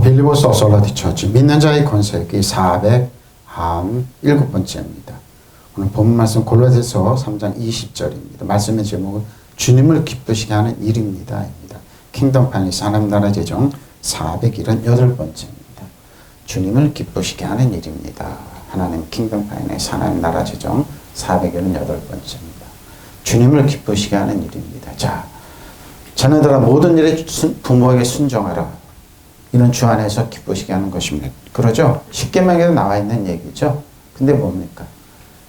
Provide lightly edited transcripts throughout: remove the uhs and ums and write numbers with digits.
빌리보스 오솔라디 처치 믿는 자의 권세기 497번째입니다. 오늘 본 말씀 골로새서 3장 20절입니다. 말씀의 제목은 주님을 기쁘시게 하는 일입니다. 킹덤 파이낸스 하나님 나라 재정 478번째입니다. 주님을 기쁘시게 하는 일입니다. 하나님 킹덤 파이낸스 하나님 나라 재정 478번째입니다. 주님을 기쁘시게 하는 일입니다. 자, 자녀들아 모든 일에 부모에게 순종하라. 이는 주 안에서 기쁘시게 하는 것입니다. 그러죠? 십계명에도 나와 있는 얘기죠. 근데 뭡니까?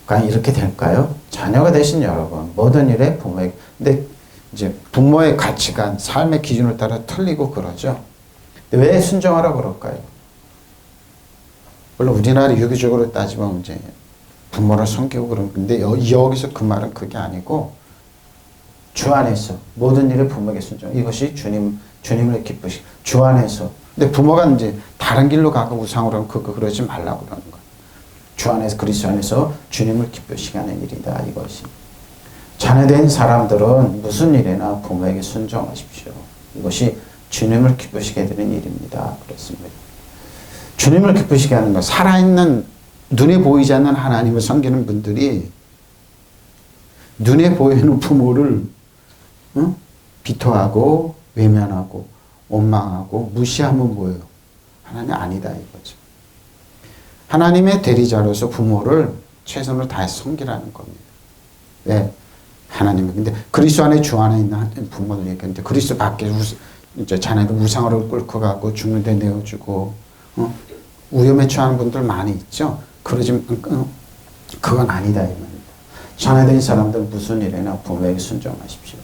과연 이렇게 될까요? 자녀가 되신 여러분, 모든 일에 부모에게. 근데 이제 부모의 가치관, 삶의 기준을 따라 틀리고 그러죠. 근데 왜 순종하라고 그럴까요? 물론 우리나라 유교적으로 따지면 이제 부모를 섬기고 그런 건데 여기서 그 말은 그게 아니고 주 안에서 모든 일에 부모에게 순종. 이것이 주님을 기쁘시. 주 안에서. 근데 부모가 이제 다른 길로 가고 우상으로 하면 그러지 말라고 그러는 거예요. 주 안에서 그리스도 안에서 주님을 기쁘시게 하는 일이다. 이것이. 자녀된 사람들은 무슨 일에나 부모에게 순종하십시오. 이것이 주님을 기쁘시게 되는 일입니다. 그렇습니다. 주님을 기쁘시게 하는 것. 살아있는 눈에 보이지 않는 하나님을 섬기는 분들이 눈에 보이는 부모를 비토하고 외면하고 원망하고 무시하면 뭐예요? 하나님 아니다 이거죠. 하나님의 대리자로서 부모를 최선을 다해서 섬기라는 겁니다. 왜? 하나님은 근데 그리스도 안에 주 안에 있는 부모들 얘기하는데 그리스도 밖에 이제 자녀들 우상으로 끌고 가고 죽는 데 내어주고 위험에 처하는 분들 많이 있죠. 그러지 그건 아니다 이 말입니다. 자녀된 사람들 무슨 일에나 부모에게 순종하십시오.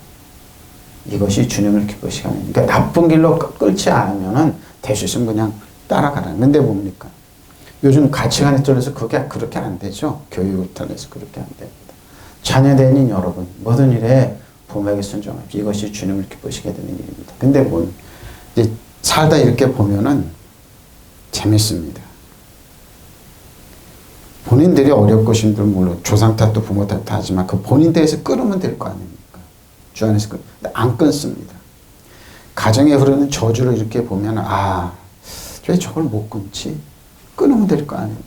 이것이 주님을 기쁘시게 하는. 그러니까 나쁜 길로 끌지 않으면은 될 수 있으면 그냥 따라가라. 근데 뭡니까? 요즘 가치관에 따라서 그게 그렇게 안 되죠. 교육을 통해서 그렇게 안 됩니다. 자녀된 여러분 모든 일에 부모에게 순종하십시오. 이것이 주님을 기쁘시게 되는 일입니다. 근데 뭐 이제 살다 이렇게 보면은 재밌습니다. 본인들이 어렵고 힘들면 물론 조상 탓도 부모 탓도 하지만 그 본인 대해서 끊으면 될 거 아닙니까? 주 안에서 근데 안 끊습니다. 가정에 흐르는 저주를 이렇게 보면 왜 저걸 못 끊지? 끊으면 될 거 아닙니까?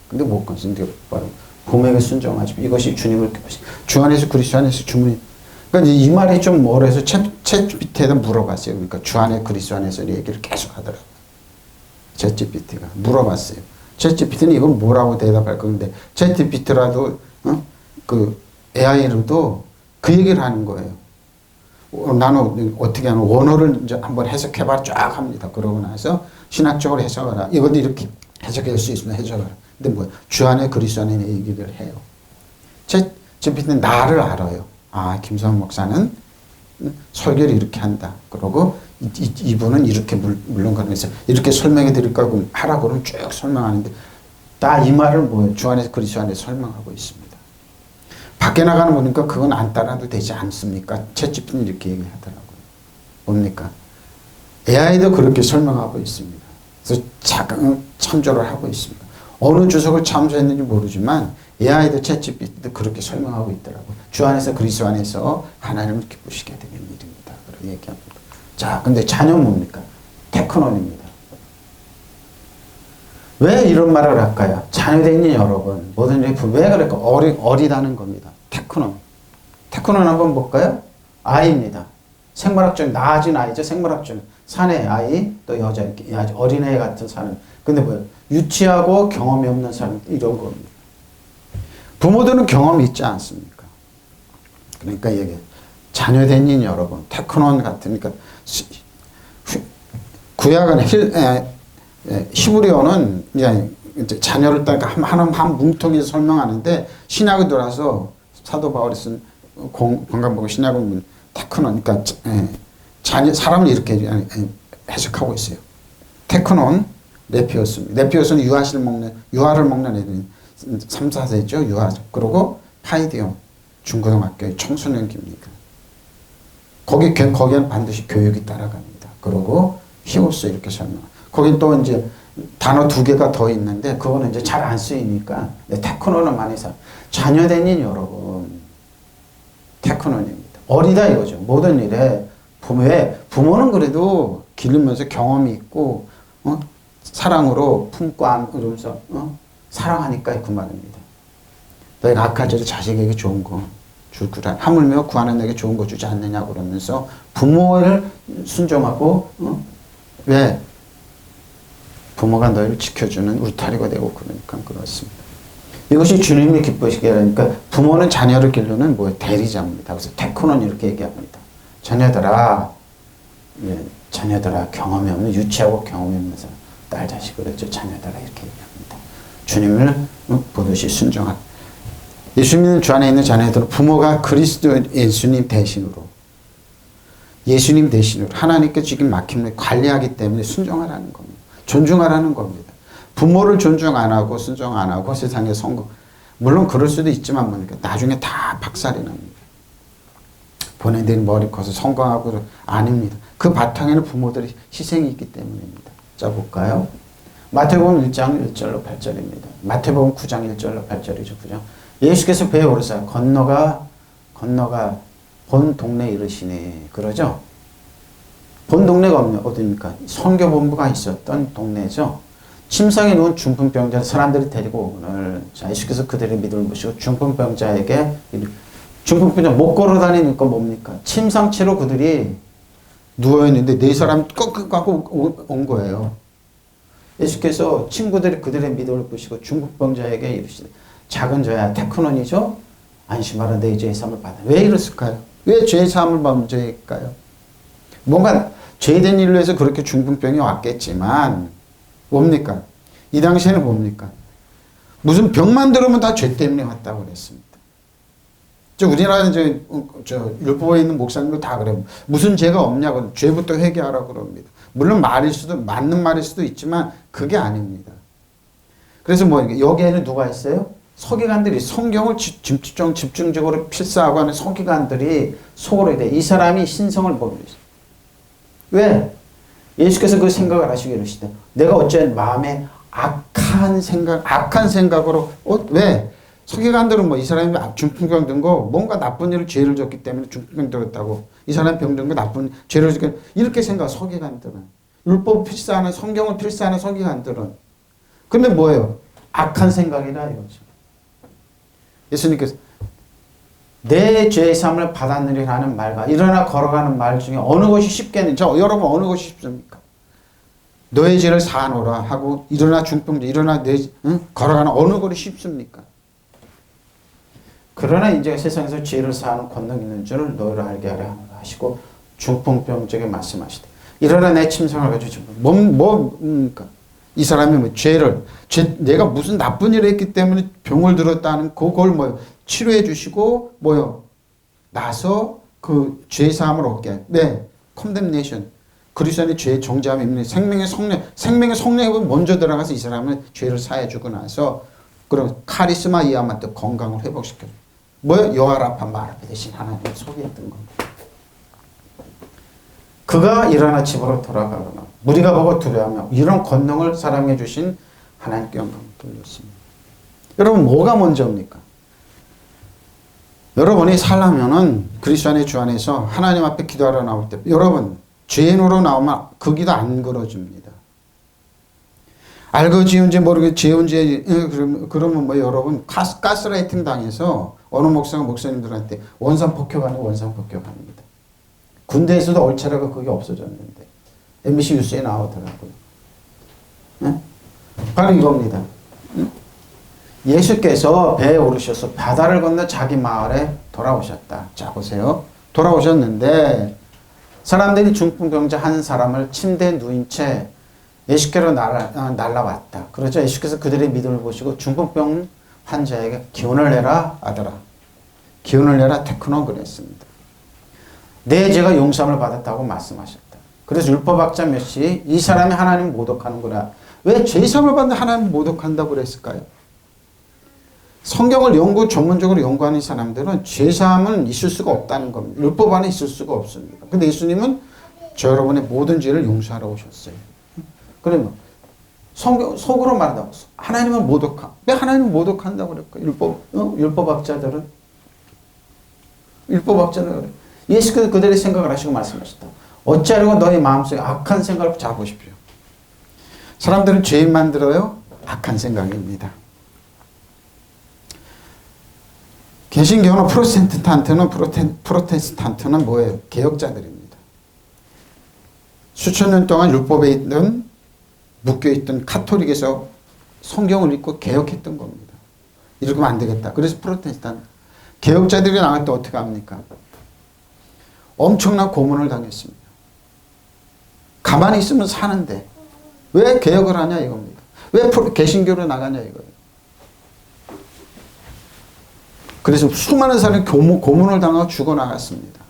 근데 못 끊습니다. 바로 부모에게 순종하십시오. 이것이 주님을 기쁘시게. 주 안에서 그리스도 안에서 주문이. 그러니까 이 말이 좀 뭐래서 챗GPT에다 물어봤어요. 그러니까 주 안에 그리스도 안에서 얘기를 계속 하더라고요. 챗GPT가 물어봤어요. 챗GPT는 이걸 뭐라고 대답할 건데 챗GPT라도 그 AI로도 그 얘기를 하는 거예요. 나는 어떻게 하는 원어를 이제 한번 해석해봐 쫙 합니다. 그러고 나서 신학적으로 해석하라. 이것도 이렇게 해석할 수 있으면 해석하라. 근데 뭐 주 안에 그리스도 안에 얘기를 해요. 챗GPT는 나를 알아요. 김성환 목사는 설교를 이렇게 한다. 그러고 이분은 이렇게 물론가면서 이렇게 설명해 드릴 거고 하라고 그러면 쭉 설명하는데 다 이 말을 뭐예요? 주 안에서 그리스도 안에서 설명하고 있습니다. 밖에 나가는 거니까 그건 안 따라도 되지 않습니까? 챗GPT는 이렇게 얘기하더라고요. 뭡니까? AI도 그렇게 설명하고 있습니다. 그래서 참조를 하고 있습니다. 어느 주석을 참조했는지 모르지만 AI도 챗GPT도 그렇게 설명하고 있더라고요. 주 안에서 그리스도 안에서 하나님을 기쁘시게 되는 일입니다. 그렇게 얘기합니다. 자, 근데 자녀 뭡니까? 테크논입니다. 왜 이런 말을 할까요? 자녀된 여러분, 모든 일이 왜 그럴까? 어리다는 겁니다. 테크논. 테크논 한번 볼까요? 아이입니다. 생물학적, 나아진 아이죠. 생물학적. 사내 아이, 또 여자, 어린애 같은 사람. 근데 뭐예요? 유치하고 경험이 없는 사람, 이런 겁니다. 부모들은 경험이 있지 않습니까? 그러니까 이게 자녀된 여러분, 테크논 같은, 그러니까 구약은 히브리어는 이제 자녀를 딱 한 뭉텅이에서 설명하는데 신약에 들어와서 사도 바울이 쓴 건강보고 신약은 테크논, 그러니까 자녀 사람을 이렇게 해석하고 있어요. 테크논, 레피오스입니다. 레피오스는 유아를 먹는 애들이 3, 4세죠. 유아. 그리고 파이디온, 중고등학교의 청소년기입니다. 거기에는 반드시 교육이 따라갑니다. 그리고 히오스 이렇게 설명. 거긴 또 이제 단어 2개가 더 있는데 그거는 이제 잘 안 쓰이니까 테크논은 많이 자녀된 여러분 테크논입니다. 어리다 이거죠. 모든 일에 부모는 그래도 기르면서 경험이 있고 사랑으로 품고 안으면서 사랑하니까 그 말입니다. 너희가 악한 자를 자식에게 좋은 거 줄 줄 알아. 하물며 구하는 내게 좋은 거 주지 않느냐고 그러면서 부모를 순종하고 왜? 부모가 너희를 지켜주는 울타리가 되고 그러니까 그렇습니다. 이것이 주님이 기쁘시게 하니까 부모는 자녀를 기르는 대리자입니다. 그래서 테코는 이렇게 얘기합니다. 자녀들아, 자녀들아 경험이 없는 유치하고 경험이 없는 사람 딸 자식을 했죠. 자녀들아 이렇게 얘기합니다. 주님을 보듯이 순종할. 예수 믿는 주 안에 있는 자녀들은 부모가 그리스도 예수님 대신으로 하나님께 지금 막힘을 관리하기 때문에 순종하라는 겁니다. 존중하라는 겁니다. 부모를 존중 안 하고 순종 안 하고 세상에 성공. 물론 그럴 수도 있지만 뭡니까? 나중에 다 박살이 납니다. 본인들이 머리 커서 성공하고 아닙니다. 그 바탕에는 부모들의 희생이 있기 때문입니다. 자 볼까요? 마태복음 1장 1절로 8절입니다. 마태복음 9장 1절로 8절이죠. 그죠? 예수께서 배에 오르사 건너가 본 동네에 이르시니 그러죠? 본 동네가 어디입니까? 선교본부가 있었던 동네죠. 침상에 누운 중풍병자 사람들이 데리고 오늘 자 예수께서 그들의 믿음을 보시고 중풍병자에게 중풍병자 못 걸어 다니니까 뭡니까? 침상채로 그들이 누워있는데 네 사람 꺾 갖고 온 거예요. 예수께서 친구들이 그들의 믿음을 보시고 중풍병자에게 이르시되 작은 자야 테크논이죠. 안심하라 내 죄의 사함을 받아. 왜 이랬을까요? 왜 죄의 사함을 받는 죄일까요? 뭔가 죄된 일로 해서 그렇게 중풍병이 왔겠지만 뭡니까? 이 당시에는 뭡니까? 무슨 병만 들으면 다 죄 때문에 왔다고 그랬습니다. 우리나라 율법에 있는 목사님들 다 그래요. 무슨 죄가 없냐고 죄부터 회개하라고 그럽니다. 물론 맞는 말일 수도 있지만 그게 아닙니다. 그래서 여기에는 누가 있어요? 서기관들이 성경을 집중적으로 필사하고 하는 서기관들이 속으로 이 사람이 신성을 모르겠어요. 왜? 예수께서 그 생각을 하시고 이러시대. 내가 어째 마음에 악한 생각으로 왜? 서기관들은 이 사람이 중풍병 든 거 뭔가 나쁜 일을 죄를 졌기 때문에 중풍병 들었다고 이 사람이 병든 거 나쁜 죄를 졌기 이렇게 생각 서기관들은 율법 필사하는 성경을 필사하는 서기관들은 근데 뭐예요? 악한 생각이라 이거죠. 예수님께서 내 죄의 사함을 받았느니라는 말과 일어나 걸어가는 말 중에 어느 것이 쉽겠는지 여러분 어느 것이 쉽습니까? 너의 죄를 사하노라 하고 일어나 중풍자 일어나 걸어가는 어느 것이 쉽습니까? 그러나 이제 세상에서 죄를 사하는 권능이 있는 줄을 너희를 알게 하라 하시고 중풍병자에게 말씀하시되 일어나 내 침상을 가지고 뭡니까? 이 사람이 내가 무슨 나쁜 일을 했기 때문에 병을 들었다는 그걸 치료해 주시고 나서 그 죄 사함을 얻게. 네. condemnation. 그리스도 안에 죄의 정죄함이 있는 생명의 성령이 먼저 들어가서 이 사람을 죄를 사해 주고 나서 그럼 카리스마 이하만도 건강을 회복시켜. 여호와라파 마라파 대신 하나님을 소개했던 겁니다. 그가 일어나 집으로 돌아가거나 무리가 보고 두려워하며 이런 권능을 사랑해 주신 하나님께 영광을 돌렸습니다. 여러분 뭐가 먼저입니까? 여러분이 살려면은 그리스도 안의 주 안에서 하나님 앞에 기도하러 나올 때 여러분 죄인으로 나오면 그 기도 안 걸어줍니다. 알고 지은지 모르게 지은지 그러면 여러분 가스라이팅 당해서 어느 목사가 목사님들한테 원산 폭격합니다. 군대에서도 얼차려가 그게 없어졌는데 MBC 뉴스에 나오더라고요. 네? 바로 이겁니다. 예수께서 배에 오르셔서 바다를 건너 자기 마을에 돌아오셨다. 자 보세요. 돌아오셨는데 사람들이 중풍병자 한 사람을 침대에 누인 채 예수께로 날라왔다. 그렇죠. 예수께서 그들의 믿음을 보시고 중풍병 환자에게 기운을 내라 아들아. 기운을 내라 테크논 그랬습니다. 내 죄가 용서함을 받았다고 말씀하셨다. 그래서 율법학자 몇이 이 사람이 하나님 모독하는구나. 왜 죄사함을 받는 하나님 모독한다고 그랬을까요? 성경을 전문적으로 연구하는 사람들은 죄사함은 있을 수가 없다는 겁니다. 율법 안에 있을 수가 없습니다. 근데 예수님은 저 여러분의 모든 죄를 용서하러 오셨어요. 그러면 속으로 말한다고 하나님은 왜 하나님은 모독한다고 그럴까? 율법학자들은 그래. 예수께서 그들의 생각을 하시고 말씀하셨다. 어찌하려고 너희 마음속에 악한 생각을 잡으십시오. 사람들은 죄인 만들어요? 악한 생각입니다. 개신교는 프로테스탄트는 뭐예요? 개혁자들입니다. 수천 년 동안 율법에 있던 묶여있던 카톨릭에서 성경을 읽고 개혁했던 겁니다. 읽으면 안 되겠다. 그래서 프로테스탄트 개혁자들이 나갈 때 어떻게 합니까? 엄청난 고문을 당했습니다. 가만히 있으면 사는데 왜 개혁을 하냐 이겁니다. 왜 개신교로 나가냐 이거예요. 그래서 수많은 사람이 고문을 당하고 죽어나갔습니다.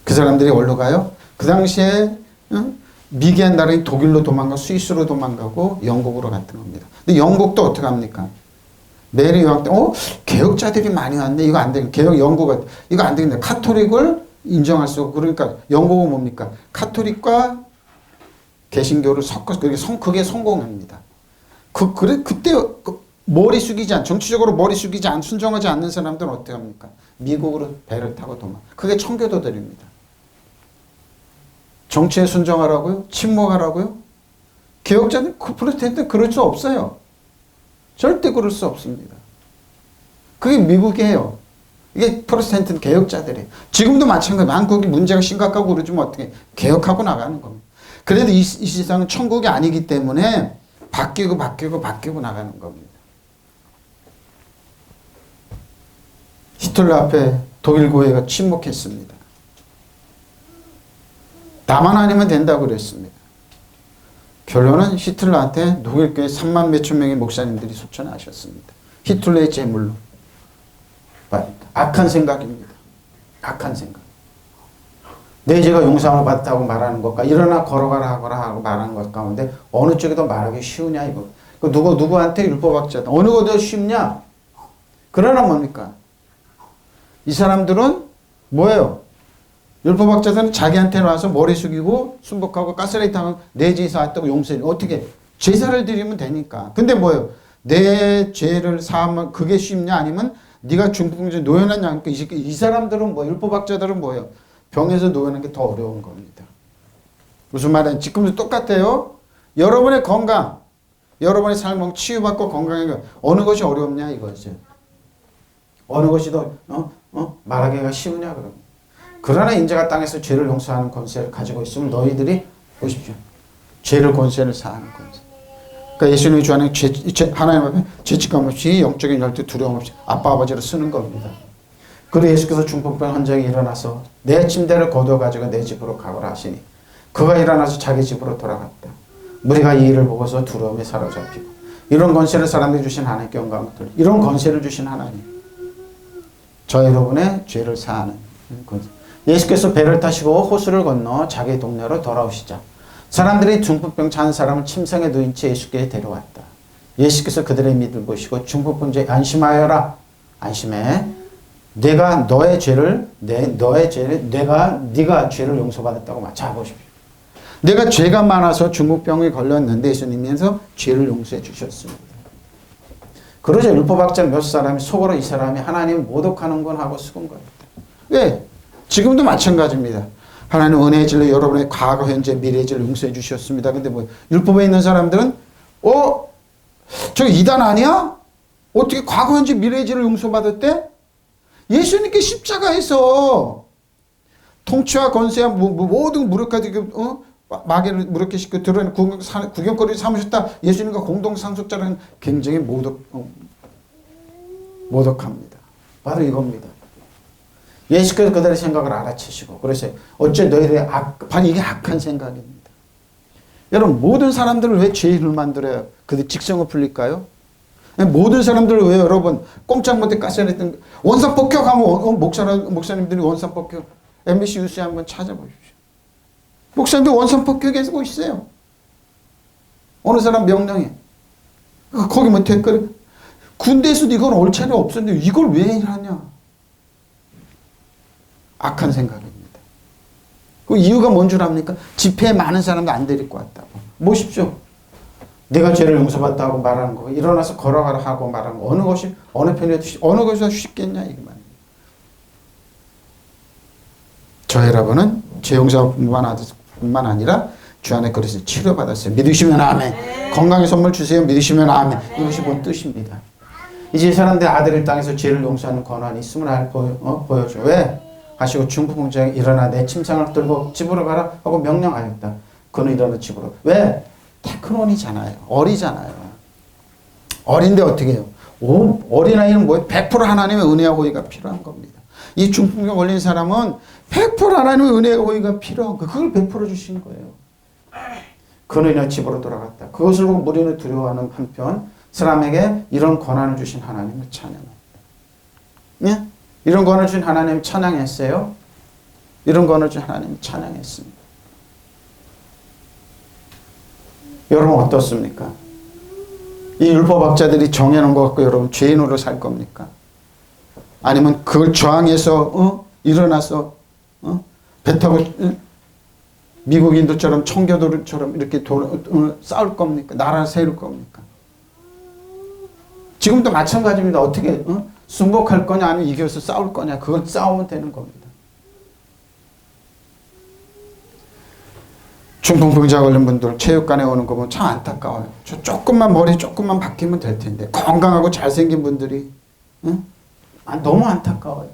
그 사람들이 어디로 가요? 그 당시에 미개한 나라인 독일로 도망가고 스위스로 도망가고 영국으로 갔던 겁니다. 근데 영국도 어떻게 합니까? 메리 여왕 때 개혁자들이 많이 왔네. 이거 안 되겠네. 개혁 영국은 이거 안 되겠네. 카톨릭을 인정할 수 없고 그러니까 영국은 뭡니까? 카톨릭과 개신교를 섞어서 그게 성공합니다. 그때 머리 숙이지 않, 정치적으로 머리 숙이지 않, 순종하지 않는 사람들은 어떻게 합니까? 미국으로 배를 타고 도망. 그게 청교도들입니다. 정치에 순종하라고요? 침묵하라고요? 개혁자는 프로테스탄트 그럴 수 없어요. 절대 그럴 수 없습니다. 그게 미국이에요. 이게 프로테스탄트 개혁자들이에요. 지금도 마찬가지예요. 한국이 문제가 심각하고 그러지만 어떻게 개혁하고 나가는 겁니다. 그래도 이 세상은 천국이 아니기 때문에 바뀌고 나가는 겁니다. 히틀러 앞에 독일 교회가 침묵했습니다. 나만 아니면 된다고 그랬습니다. 결론은 히틀러한테 독일 교회 3만 몇천 명의 목사님들이 소천하셨습니다. 히틀러의 제물로. 악한 생각입니다. 악한 생각. 내 죄가 용서함을 받았다고 말하는 것과 일어나 걸어가라 하고 말하는 것 가운데 어느 쪽이 더 말하기 쉬우냐 이거. 누구한테 율법학자다. 어느 거 더 쉽냐? 그러나 뭡니까? 이 사람들은 뭐예요? 율법학자들은 자기한테 와서 머리 숙이고 순복하고 가스라이트하고 내 죄 사했다고 용서해. 어떻게? 제사를 드리면 되니까. 근데 뭐예요? 내 죄를 사하면 그게 쉽냐? 아니면 네가 중풍제 노연하냐? 이 사람들은 뭐 율법학자들은 뭐예요? 병에서 노연한 게 더 어려운 겁니다. 무슨 말이냐? 지금도 똑같아요. 여러분의 건강, 여러분의 삶은 치유받고 건강하게 어느 것이 어렵냐 이거죠. 어느 것이 더 말하기가 쉬우냐 그럼. 그러나 인자가 땅에서 죄를 용서하는 권세를 가지고 있으면 너희들이 보십시오. 죄를 권세를 사하는 권세. 그러니까 예수님이 주하는 하나님 앞에 죄책감 없이 영적인 열두 두려움 없이 아빠 아버지를 쓰는 겁니다. 그리고 예수께서 중풍병 환자가 일어나서 내 침대를 거둬가지고 내 집으로 가거라 하시니 그가 일어나서 자기 집으로 돌아갔다. 무리가 이 일을 보고서 두려움에 사로잡히고 이런 권세를 사람들이 주신 하나님께 영광을 돌려 이런 권세를 주신 하나님 저 여러분의 죄를 사하는 권세. 예수께서 배를 타시고 호수를 건너 자기 동네로 돌아오시자 사람들이 중풍병 찬 사람을 침상에 누인 채 예수께 데려왔다. 예수께서 그들의 믿음을 보시고 중풍병자에 안심하여라. 안심해. 네가 죄를 용서받았다고 자 보십시오. 내가 죄가 많아서 중풍병에 걸렸는데 예수님께서 죄를 용서해 주셨습니다. 그러자 율법학자 몇 사람이 속으로 이 사람이 하나님 모독하는군 하고 속은 겁니다. 왜? 지금도 마찬가지입니다. 하나님 은혜의 진리 여러분의 과거, 현재, 미래의 진리 용서해 주셨습니다. 근데 뭐 율법에 있는 사람들은 저 이단 아니야? 어떻게 과거, 현재, 미래의 진리 용서받았대? 예수님께 십자가에서 통치와 권세와 모든 무력화되고 마귀를 무력화 시켜 드러낸 구경거리 삼으셨다. 예수님과 공동 상속자라는 굉장히 모독합니다. 바로 이겁니다. 예수께서 그들의 생각을 알아채시고 그래서 어째 너희들의 바로 이게 악한 생각입니다. 여러분 모든 사람들을 왜 죄인을 만들어요? 그들 직성을 풀릴까요? 모든 사람들을 왜 여러분 꼼짝 못해 가스냈던 원산폭격하면 목사님들이 원산폭격 MBC 뉴스에 한번 찾아보십시오. 목사님들 원산폭격하고 있어요. 어느 사람 명령해. 거기 뭐 댓글 군대에서도 이건 옳지 않아 없었는데 이걸 왜 하냐. 악한 생각입니다. 그 이유가 뭔 줄 압니까? 집회에 많은 사람도 안 데리고 왔다고. 보십시오. 내가 죄를 용서받았다고 말하는 거, 일어나서 걸어가라 하고 말하는 거, 어느 편이 더 쉽겠냐, 이게 말입니다. 저 여러분은 죄 용서뿐만 아니라 주 안에 그래서 치료받았어요. 믿으시면 아멘. 건강의 선물 주세요. 믿으시면 아멘. 이것이 본 뜻입니다. 이제 이 사람들 아들을 땅에서 죄를 용서하는 권한이 있음을 보여줘. 왜? 하시고 중풍병자가 일어나 내 침상을 들고 집으로 가라 하고 명령하였다. 그는 일어나 집으로. 왜? 테크논이잖아요. 어리잖아요. 어린데 어떻게 해요? 어린아이는 뭐예요? 100% 하나님의 은혜와 호의가 필요한 겁니다. 이 중풍병 걸린 사람은 100% 하나님의 은혜와 호의가 필요한 거. 그걸 베풀어 주신 거예요. 그는 일어나 집으로 돌아갔다. 그것을 보고 무리는 두려워하는 한편 사람에게 이런 권한을 주신 하나님을 찬양합니다. 예? 이런 권한을 주신 하나님 찬양했어요? 이런 권한을 주신 하나님 찬양했습니다. 여러분 어떻습니까? 이 율법학자들이 정해놓은 것 같고 여러분 죄인으로 살 겁니까? 아니면 그걸 저항해서 일어나서 배 타고 미국인들처럼 청교도처럼 이렇게 싸울 겁니까? 나라를 세울 겁니까? 지금도 마찬가지입니다. 어떻게 승복할 거냐 아니면 이겨서 싸울 거냐 그걸 싸우면 되는 겁니다. 중풍병자 걸린 분들 체육관에 오는 거 보면 참 안타까워요. 저 머리 조금만 바뀌면 될 텐데 건강하고 잘생긴 분들이 너무 안타까워요.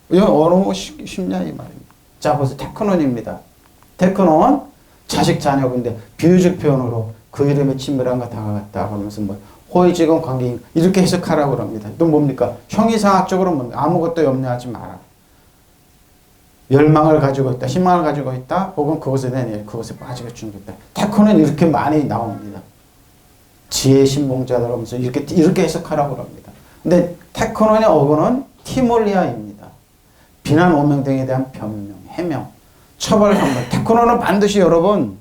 왜 어려워 쉽냐 이 말입니다. 자 벌써 테크논입니다. 테크논 자식 자녀인데 비유적 표현으로 그 이름에 친밀함과 다가갔다 그러면서 뭐 호의직은 관계인 이렇게 해석하라고 합니다. 또 뭡니까? 형이상학적으로 뭡니까? 아무것도 염려하지 마라. 열망을 가지고 있다, 희망을 가지고 있다, 혹은 그것에 대한 일, 그것에 빠지고 죽겠다. 테크는 이렇게 많이 나옵니다. 지혜 신봉자들 하면서 이렇게 해석하라고 합니다. 근데 테크논의 어근은 티몰리아입니다. 비난, 오명 등에 대한 변명, 해명, 처벌, 형벌. 테크논은 반드시 여러분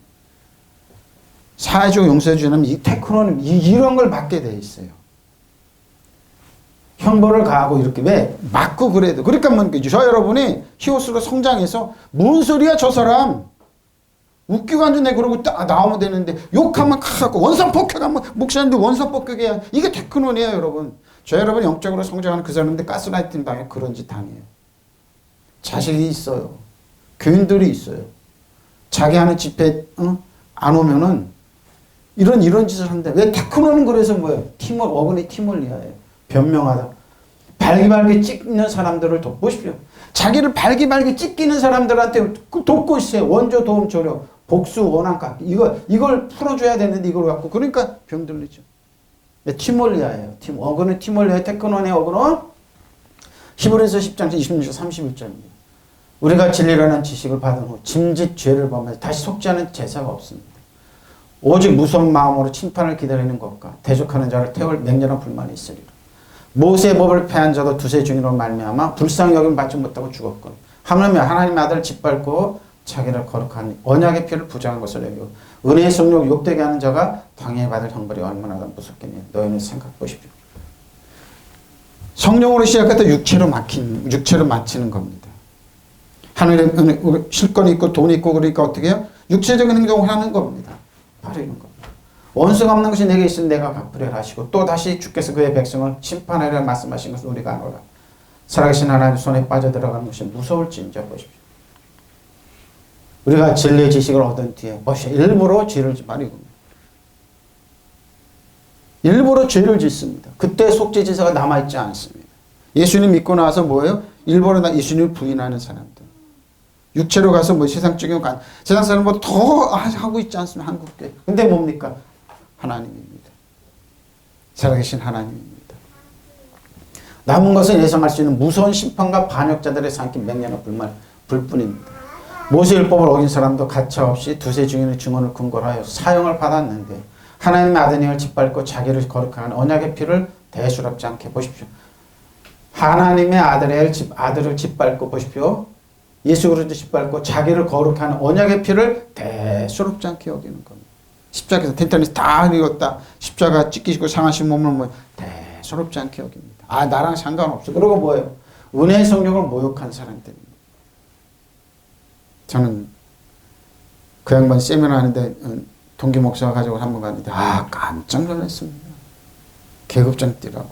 사회적 용서해 주는 이 테크논은 이런 걸 받게 돼 있어요. 형벌을 가하고 이렇게 왜 맞고 그래도 그러니까 뭐 저 여러분이 히오스로 성장해서 뭔 소리야 저 사람 웃기고 앉았네 그러고 딱 나오면 되는데 욕하면 가고 원산폭격하면 목사님들 원산폭격해야 이게 테크논이에요 여러분. 저 여러분 영적으로 성장하는 그 사람인데 가스라이팅 당해 그런 짓 당해요. 자식이 있어요. 교인들이 있어요. 자기 하는 집회 안 오면은 이런 짓을 한다. 왜 테크논은 그래서 뭐예요? 어근이 티몰리아예요. 변명하다. 발기발기 찍는 사람들을 돕보십시오. 자기를 발기발기 찢기는 사람들한테 돕고 있어요. 원조 도움 조려 복수 원한 깎기 이걸 풀어줘야 되는데 이걸 갖고 그러니까 병들리죠. 티몰리아예요. 어근은 티몰리아 테크논의 어근은 히브리서 10장 26절 31절입니다. 우리가 진리라는 지식을 받은 후 짐짓 죄를 범해서 다시 속지 않은 제사가 없습니다. 오직 무서운 마음으로 심판을 기다리는 것과 대적하는 자를 태울 맹렬한 불만이 있으리라. 모세의 법을 폐한 자도 두세 증인으로 말미암아 불쌍히 여김 받지 못하고 죽었건 하물며 하나님의 아들을 짓밟고 자기를 거룩한 언약의 피를 부정한 것을 여기고 은혜의 성령을 욕되게 하는 자가 당연히 받을 형벌이 얼마나 무섭겠니. 너희는 생각해 보십시오. 성령으로 시작했다 육체로 마치는 겁니다. 하늘에 실권이 있고 돈이 있고 그러니까 어떻게 해요? 육체적인 행동을 하는 겁니다. 바로 이런 겁니다. 원수 갚는 것이 내게 있으면 내가 갚으리라 하시고 또 다시 주께서 그의 백성을 심판하리라 말씀하신 것을 우리가 아노라. 살아계신 하나님 손에 빠져들어가는 것이 무서울지인지 보십시오. 우리가 진리의 지식을 얻은 뒤에 일부러 죄를 짓말이고 일부러 죄를 짓습니다. 그때 속죄제사가 남아있지 않습니다. 예수님 믿고 나서 뭐예요? 일부러 예수님을 부인하는 사람들. 육체로 가서 뭐 세상적인 세상 사람보다 더 하고 있지 않습니까? 한국교회. 근데 뭡니까? 하나님입니다. 살아계신 하나님입니다. 남은 것은 예상할 수 있는 무서운 심판과 반역자들의 삼킨 맹렬한 불뿐입니다. 모세율법을 어긴 사람도 가차없이 두세 증인의 증언을 근거로 하여 사형을 받았는데 하나님의 아드님을 짓밟고 자기를 거룩한 언약의 피를 대수롭지 않게 보십시오. 하나님의 아들을 짓밟고 보십시오. 예수 그리스도 짓밟고 자기를 거룩한 언약의 피를 대수롭지 않게 여기는 겁니다. 십자가에서 텐트에서 다 읽었다. 십자가 찢기시고 상하신 몸을 대수롭지 않게 여깁니다. 나랑 상관없어. 그리고 뭐예요? 은혜의 성령을 모욕한 사람들입니다. 저는 그 양반 세미나 하는데 동기 목사가 가지고 한번 갔는데 깜짝 놀랐습니다. 계급장 뛰라고.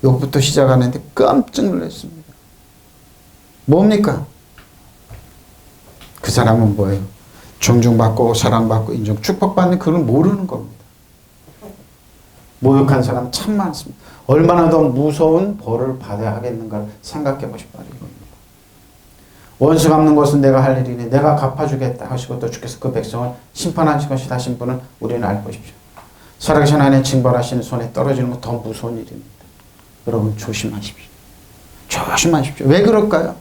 욕부터 시작하는데 깜짝 놀랐습니다. 뭡니까? 그 사람은 뭐예요? 존중받고 사랑받고 인정 축복받는 그걸 모르는 겁니다. 모욕한 사람 참 많습니다. 얼마나 더 무서운 벌을 받아야 하겠는가를 생각해 보십시오. 이겁니다. 원수 갚는 것은 내가 할 일이니 내가 갚아주겠다 하시고 또 주께서 그 백성을 심판하신 것이 다신 분은 우리는 알고 싶죠. 살아계신 하나님 징벌하시는 손에 떨어지는 것 더 무서운 일입니다. 여러분 조심하십시오. 조심하십시오. 왜 그럴까요?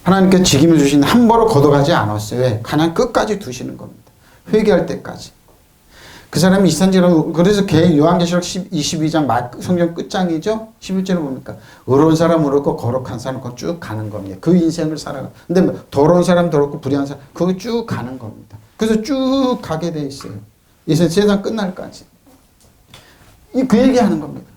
하나님께서 직임을 주신 한 벌을 걷어가지 않았어요. 왜? 그냥 끝까지 두시는 겁니다. 회개할 때까지. 그 사람이 이산지라고 그래서 요한계시록 22장 성경 끝장이죠. 11절에 보니까 의로운 사람 의롭고 거룩한 사람 그거 쭉 가는 겁니다. 그 인생을 살아가. 근데 더러운 사람 더럽고 불의한 사람 그거 쭉 가는 겁니다. 그래서 쭉 가게 돼 있어요. 이 세상 끝날까지. 그 얘기하는 겁니다.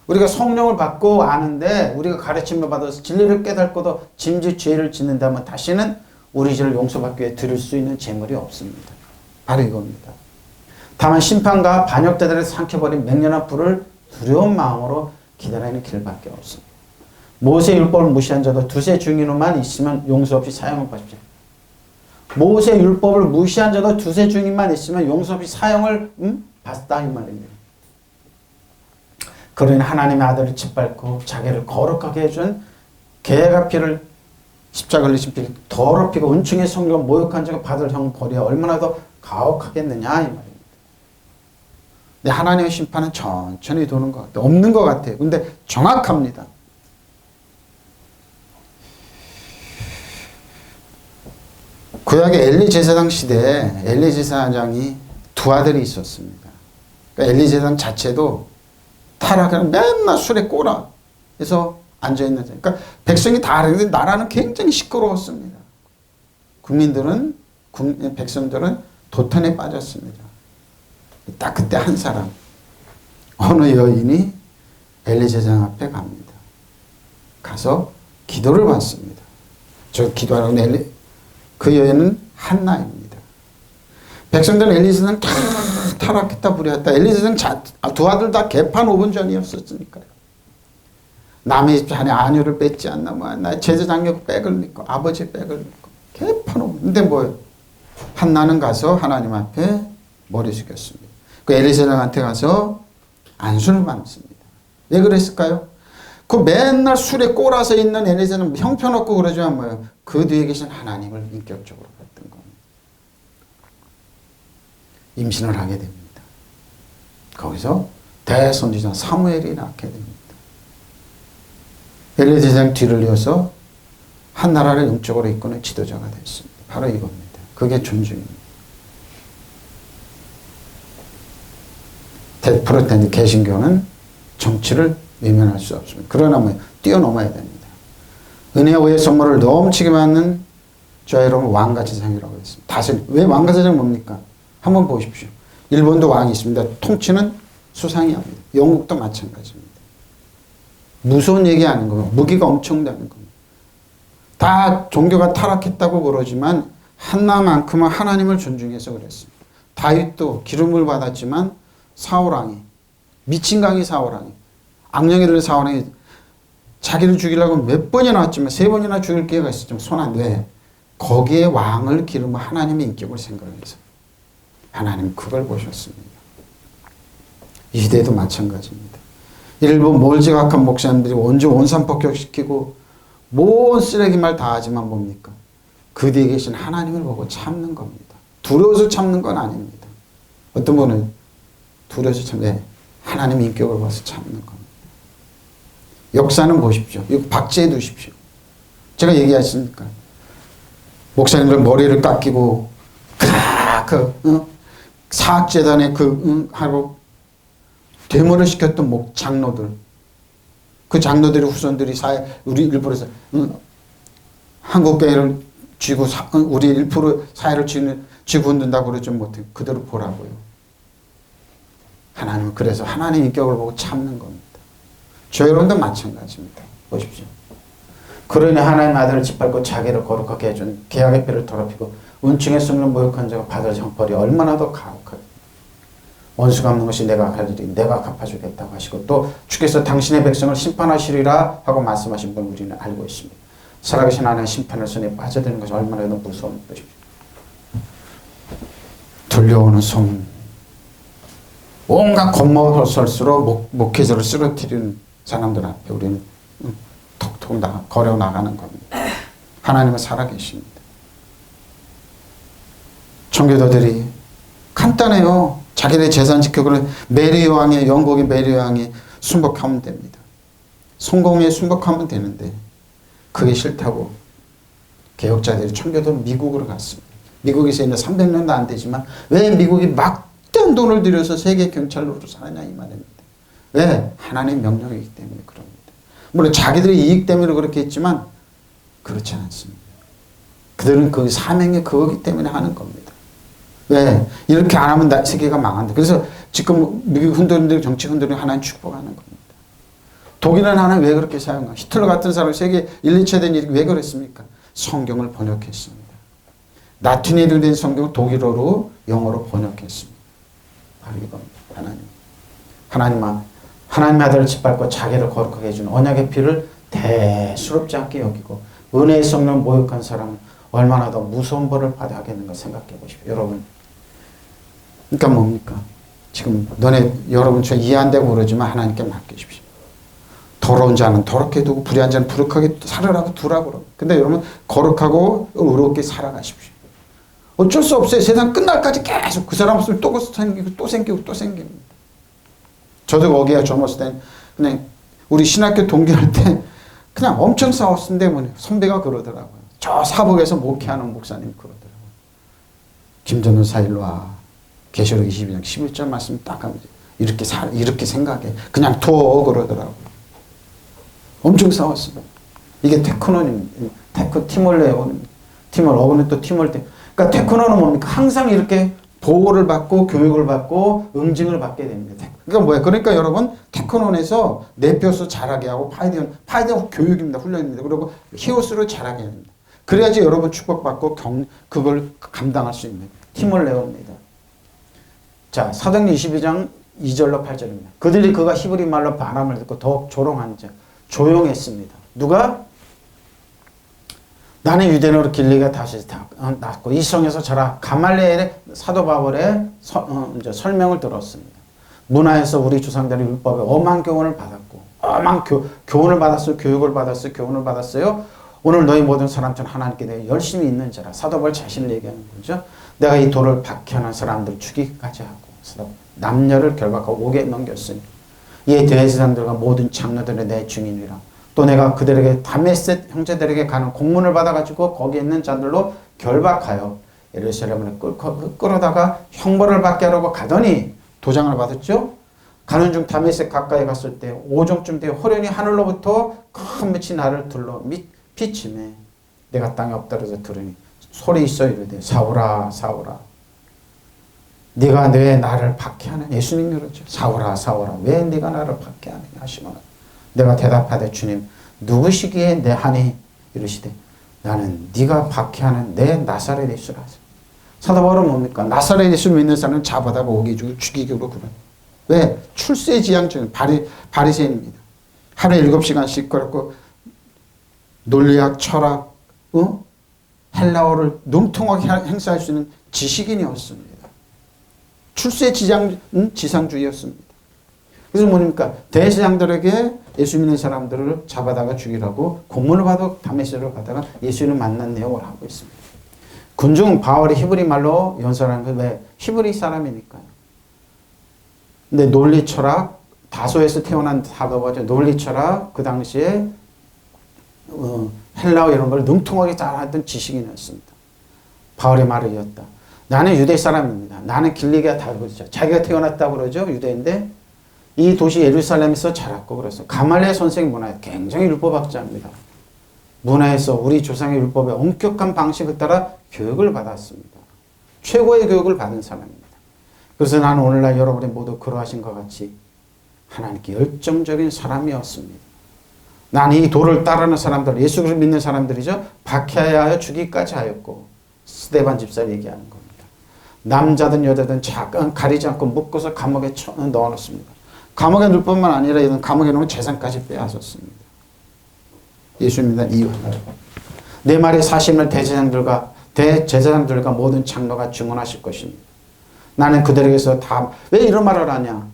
우리가 성령을 받고 아는데 우리가 가르침을 받아서 진리를 깨닫고도 짐짓 죄를 짓는다면 다시는 우리 죄를 용서받기 위해 드릴 수 있는 재물이 없습니다. 바로 이겁니다. 다만 심판과 반역자들을 삼켜버린 맹렬한 불을 두려운 마음으로 기다리는 길밖에 없습니다. 모세 율법을 무시한 자도 두세 증인으로만 있으면 용서 없이 사형을 받십시오. 모세 율법을 무시한 자도 두세 증인만 있으면 용서 없이 사형을 받았다 이 말입니다. 그러니 하나님의 아들을 짓밟고 자기를 거룩하게 해준 개가 피를 십자가를 흘리신 피를 더럽히고 은총의 성령을 모욕한 자가 받을 형벌이 얼마나 더 가혹하겠느냐 이 말입니다. 근데 하나님의 심판은 천천히 도는 것 같아요. 없는 것 같아요. 근데 정확합니다. 구약의 엘리 제사장 시대에 엘리 제사장이 두 아들이 있었습니다. 그러니까 엘리 제사장 자체도 타락하는 맨날 술에 꼬라해서 앉아있는 자. 그러니까 백성이 다 알았는데 나라는 굉장히 시끄러웠습니다. 백성들은 도탄에 빠졌습니다. 딱 그때 한 사람 어느 여인이 엘리 제사장 앞에 갑니다. 가서 기도를 받습니다. 저 기도하는 엘리 그 여인은 한나입니다. 백성들은 엘리 제사장 다 타락했다 불의했다. 엘리 제사장 두 아들 다 개판 5분 전이었으니까요. 남의 집안에 아녀를 뺏지 않나 뭐 나의 제사장력 백을 믿고 아버지의 백을 믿고 개판 5분. 근데 뭐예요? 한나는 가서 하나님 앞에 머리 숙였습니다. 그 엘리 제사장한테 가서 안수를 받습니다. 왜 그랬을까요? 그 맨날 술에 꼬라서 있는 엘리 제사장은 형편없고 그러지만 뭐예요? 그 뒤에 계신 하나님을 인격적으로 봤던 겁니다. 임신을 하게 됩니다. 거기서 대선지자 사무엘이 낳게 됩니다. 엘리 제사장 뒤를 이어서 한 나라를 영적으로 이끄는 지도자가 됐습니다. 바로 이겁니다. 그게 존중입니다. 프로테스탄트 개신교는 정치를 외면할 수 없습니다. 그러나 뭐 뛰어넘어야 됩니다. 은혜와 의의 선물을 넘치게 받는 저 여러분 왕같이 생이라고 했습니다. 다스림. 왜 왕같이 생 뭡니까? 한번 보십시오. 일본도 왕이 있습니다. 통치는 수상이 합니다. 영국도 마찬가지입니다. 무서운 얘기 아닌 거예요. 무기가 엄청나는 겁니다. 다 종교가 타락했다고 그러지만 한나만큼은 하나님을 존중해서 그랬습니다. 다윗도 기름을 받았지만 사울왕이 미친 강이 사울왕이 악령이 들린 사울왕이 자기를 죽이려고 몇 번이나 왔지만 3번이나 죽일 기회가 있었지만 손 안 돼. 거기에 왕을 기르면 하나님의 인격을 생각해서 하나님 그걸 보셨습니다. 이 시대도 마찬가지입니다. 일본 몰지각한 목사님들이 원조 원산 폭격시키고 뭔 쓰레기 말 다 하지만 뭡니까? 그 뒤에 계신 하나님을 보고 참는 겁니다. 두려워서 참는 건 아닙니다. 어떤 분은 두려워서 참는 하나님의 인격을 봐서 참는 겁니다. 역사는 보십시오. 이거 박제해 두십시오. 제가 얘기했습니까? 목사님들 머리를 깎이고 사학재단에 하고 데모를 시켰던 장로들 그 장로들의 후손들이 우리 일부러서 한국교회를 쥐고 우리 1% 사회를 쥐고 흔든다고 그러지 못해 그대로 보라고요. 하나님은 그래서 하나님 인격을 보고 참는 겁니다. 저 여러분도 마찬가지입니다. 보십시오. 그러니 하나님 아들을 짓밟고 자기를 거룩하게 해준 계약의 피를 더럽히고 은총의 성령 모욕한 자가 받을 형벌이 얼마나 더 가혹하게 원수 갚는 것이 내가 할 일이 내가 갚아주겠다고 하시고 또 주께서 당신의 백성을 심판하시리라 하고 말씀하신 분 우리는 알고 있습니다. 살아계신 하나님의 심판의 손에 빠져드는 것이 얼마나 더 무서운 것입니다. 들려오는 소문, 온갖 겉모설수로 목회자를 쓰러뜨리는 사람들 앞에 우리는 톡톡 걸어 나가는 겁니다. 하나님은 살아계십니다. 청교도들이 간단해요. 자기네 재산 지키고 메리 왕의, 영국의 메리 왕이 순복하면 됩니다. 성공에 순복하면 되는데 그게 싫다고 개혁자들이 청교도 미국으로 갔습니다. 미국에서 있는 300년도 안 되지만 왜 미국이 막대한 돈을 들여서 세계 경찰로로 사느냐 이 말입니다. 왜? 하나님의 명령이기 때문에 그럽니다. 물론 자기들의 이익 때문에 그렇게 했지만 그렇지 않습니다. 그들은 그 사명이 그거기 때문에 하는 겁니다. 왜? 이렇게 안 하면 세계가 망한다. 그래서 지금 미국 흔들흔들 정치 흔들흔들 하나님 축복하는 겁니다. 독일은 하나님 왜 그렇게 사용하? 히틀러 같은 사람이 세계 1, 2차 된 일이 왜 그랬습니까? 성경을 번역했습니다. 라틴어로 된 성경을 독일어로 영어로 번역했습니다. 바로 이겁니다. 하나님의 아들을 짓밟고 자기를 거룩하게 해주는 언약의 피를 대수롭지 않게 여기고 은혜의 성령 모욕한 사람은 얼마나 더 무서운 벌을 받아야 하겠는가 생각해 보십시오. 여러분. 그러니까 뭡니까? 지금 여러분 저 이해 안 되고 그러지만 하나님께 맡기십시오. 더러운 자는 더럽게 두고 불의한 자는 부룩하게 살으라고 두라고. 근데 여러분 거룩하고 의롭게 살아가십시오. 어쩔 수 없어요. 세상 끝날까지 계속 그 사람 없으면 또 생기고 또 생기고 또 생깁니다. 저도 거기에 젊었을 땐 그냥 우리 신학교 동기할 때 그냥 엄청 싸웠는데 뭐냐. 선배가 그러더라고요. 저 사복에서 목회하는 목사님 그러더라고요. 김전도사 일로 와. 계시록 22장 11절 말씀 딱 하면 이렇게 생각해. 그냥 둬 그러더라고요. 엄청 싸웠어요. 이게 테크노입니다. 팀을 내어옵니다. 팀을 어긋는 또 팀을 때. 그러니까 테크노는 뭡니까? 항상 이렇게 보호를 받고 교육을 받고 응징을 받게 됩니다. 그러니까 뭐예요? 그러니까 여러분 테크논에서 내표수 잘하게 하고 파이드는 교육입니다. 훈련입니다. 그리고 히오스를 잘하게 합니다. 그래야지 여러분 축복받고 그걸 감당할 수 있는 팀을 내옵니다. 자, 사도행전 22장 2절로 8절입니다. 그들이 그가 히브리 말로 바람을 듣고 더욱 조롱한 자 조용했습니다. 누가? 나는 유대인으로 길리가 다시 낳고 이 성에서 자라 가말리엘의 사도 바울의 설명을 들었습니다. 문화에서 우리 조상들의 율법에 엄한 교훈을 받았고 엄한 교훈을 받았어요. 교육을 받았어요. 교훈을 받았어요. 오늘 너희 모든 사람처럼 하나님께 대해 열심히 있는 자라. 사도 바울 자신을 얘기하는 거죠. 내가 이 돌을 박해하는 사람들을 죽이기까지 하고 남녀를 결박하고 옥에 넘겼으니 이에 대제사장들과 모든 장로들의 내 증인이라. 또 내가 그들에게 다메섹 형제들에게 가는 공문을 받아가지고 거기에 있는 자들로 결박하여 예루살렘을 끌어다가 형벌을 받게 하려고 가더니 도장을 받았죠. 가는 중 다메섹 가까이 갔을 때 5정쯤 되어 호련히 하늘로부터 큰 빛이 나를 둘러 비치매 내가 땅에 엎드려서 들으니 소리 있어 이르되 사울아 사울아 네가 왜 나를 박해하느냐. 예수님 그러죠. 사울아 사울아 왜 네가 나를 박해하느냐 하시거나 내가 대답하되 주님 누구시기에 내 하니 이르시되 나는 네가 박해하는 내 나사렛 예수라. 사도 바울은 뭡니까? 나사렛 예수를 믿는 사람은 잡아다가 오기주고 죽이기로 그래. 왜? 출세지향적인 바리새인입니다. 하루에 7시간씩 그렇고 논리학, 철학, 헬라어를 능통하게 행사할 수 있는 지식인이었습니다. 지상주의였습니다. 그래서 뭡니까? 대제사장들에게 예수 믿는 사람들을 잡아다가 죽이라고 공문을 받아 다메섹으로 가다가 예수를 만난 내용을 하고 있습니다. 군중 바울이 히브리 말로 연설하는 건 왜? 히브리 사람이니까요. 근데 논리 철학 다소에서 태어난 사도바죠. 논리 철학 그 당시에 헬라어 이런 걸 능통하게 잘하던 지식인이었습니다. 바울의 말을 이었다. 나는 유대 사람입니다. 나는 길리기아 다르죠. 자기가 태어났다고 그러죠. 유대인데 이 도시 예루살렘에서 자랐고 그래서 가말리엘 선생의 문화에 굉장히 율법학자입니다. 문화에서 우리 조상의 율법의 엄격한 방식을 따라 교육을 받았습니다. 최고의 교육을 받은 사람입니다. 그래서 나는 오늘날 여러분이 모두 그러하신 것 같이 하나님께 열정적인 사람이었습니다. 나는 이 도를 따르는 사람들, 예수를 믿는 사람들이죠. 박해하여 죽이기까지 하였고 스데반 집사를 얘기하는 겁니다. 남자든 여자든 가리지 않고 묶어서 감옥에 넣어놓습니다. 감옥에 넣을 뿐만 아니라 이런 감옥에 넣으면 재산까지 빼앗았습니다. 예수입니다. 이유 하나. 내 말이 사실을 대제사장들과 모든 장로가 증언하실 것입니다. 나는 그들에게서 다, 왜 이런 말을 하냐?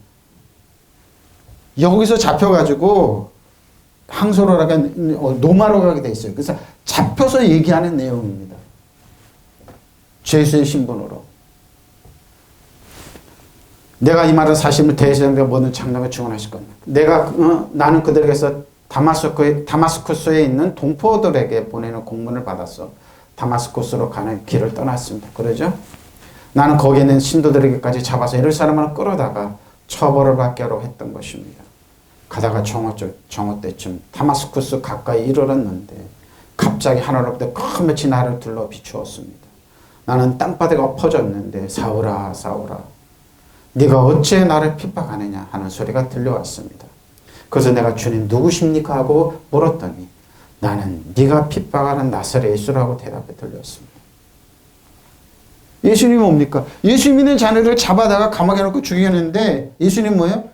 여기서 잡혀가지고 항소를 하게, 노마로 가게 돼 있어요. 그래서 잡혀서 얘기하는 내용입니다. 죄수의 신분으로. 내가 이 말을 사심을 대제사장과 모든 장로가 증언하실 겁니다. 나는 그들에게서 다마스쿠스에 있는 동포들에게 보내는 공문을 받았어. 다마스쿠스로 가는 길을 떠났습니다. 그러죠? 나는 거기에 있는 신도들에게까지 잡아서 예루살렘으로 끌어다가 처벌을 받게 하려고 했던 것입니다. 가다가 정오 때쯤 다마스쿠스 가까이 이르렀는데 갑자기 하늘로부터 큰 빛이 나를 둘러 비추었습니다. 나는 땅바닥에 엎어졌는데 사울아 사울아 네가 어찌 나를 핍박하느냐 하는 소리가 들려왔습니다. 그래서 내가 주님 누구십니까 하고 물었더니 나는 네가 핍박하는 나사렛 예수라고 대답해 들렸습니다. 예수님이 뭡니까? 예수님 믿는 자녀를 잡아다가 감옥에 넣고 죽이겠는데 예수님 뭐예요?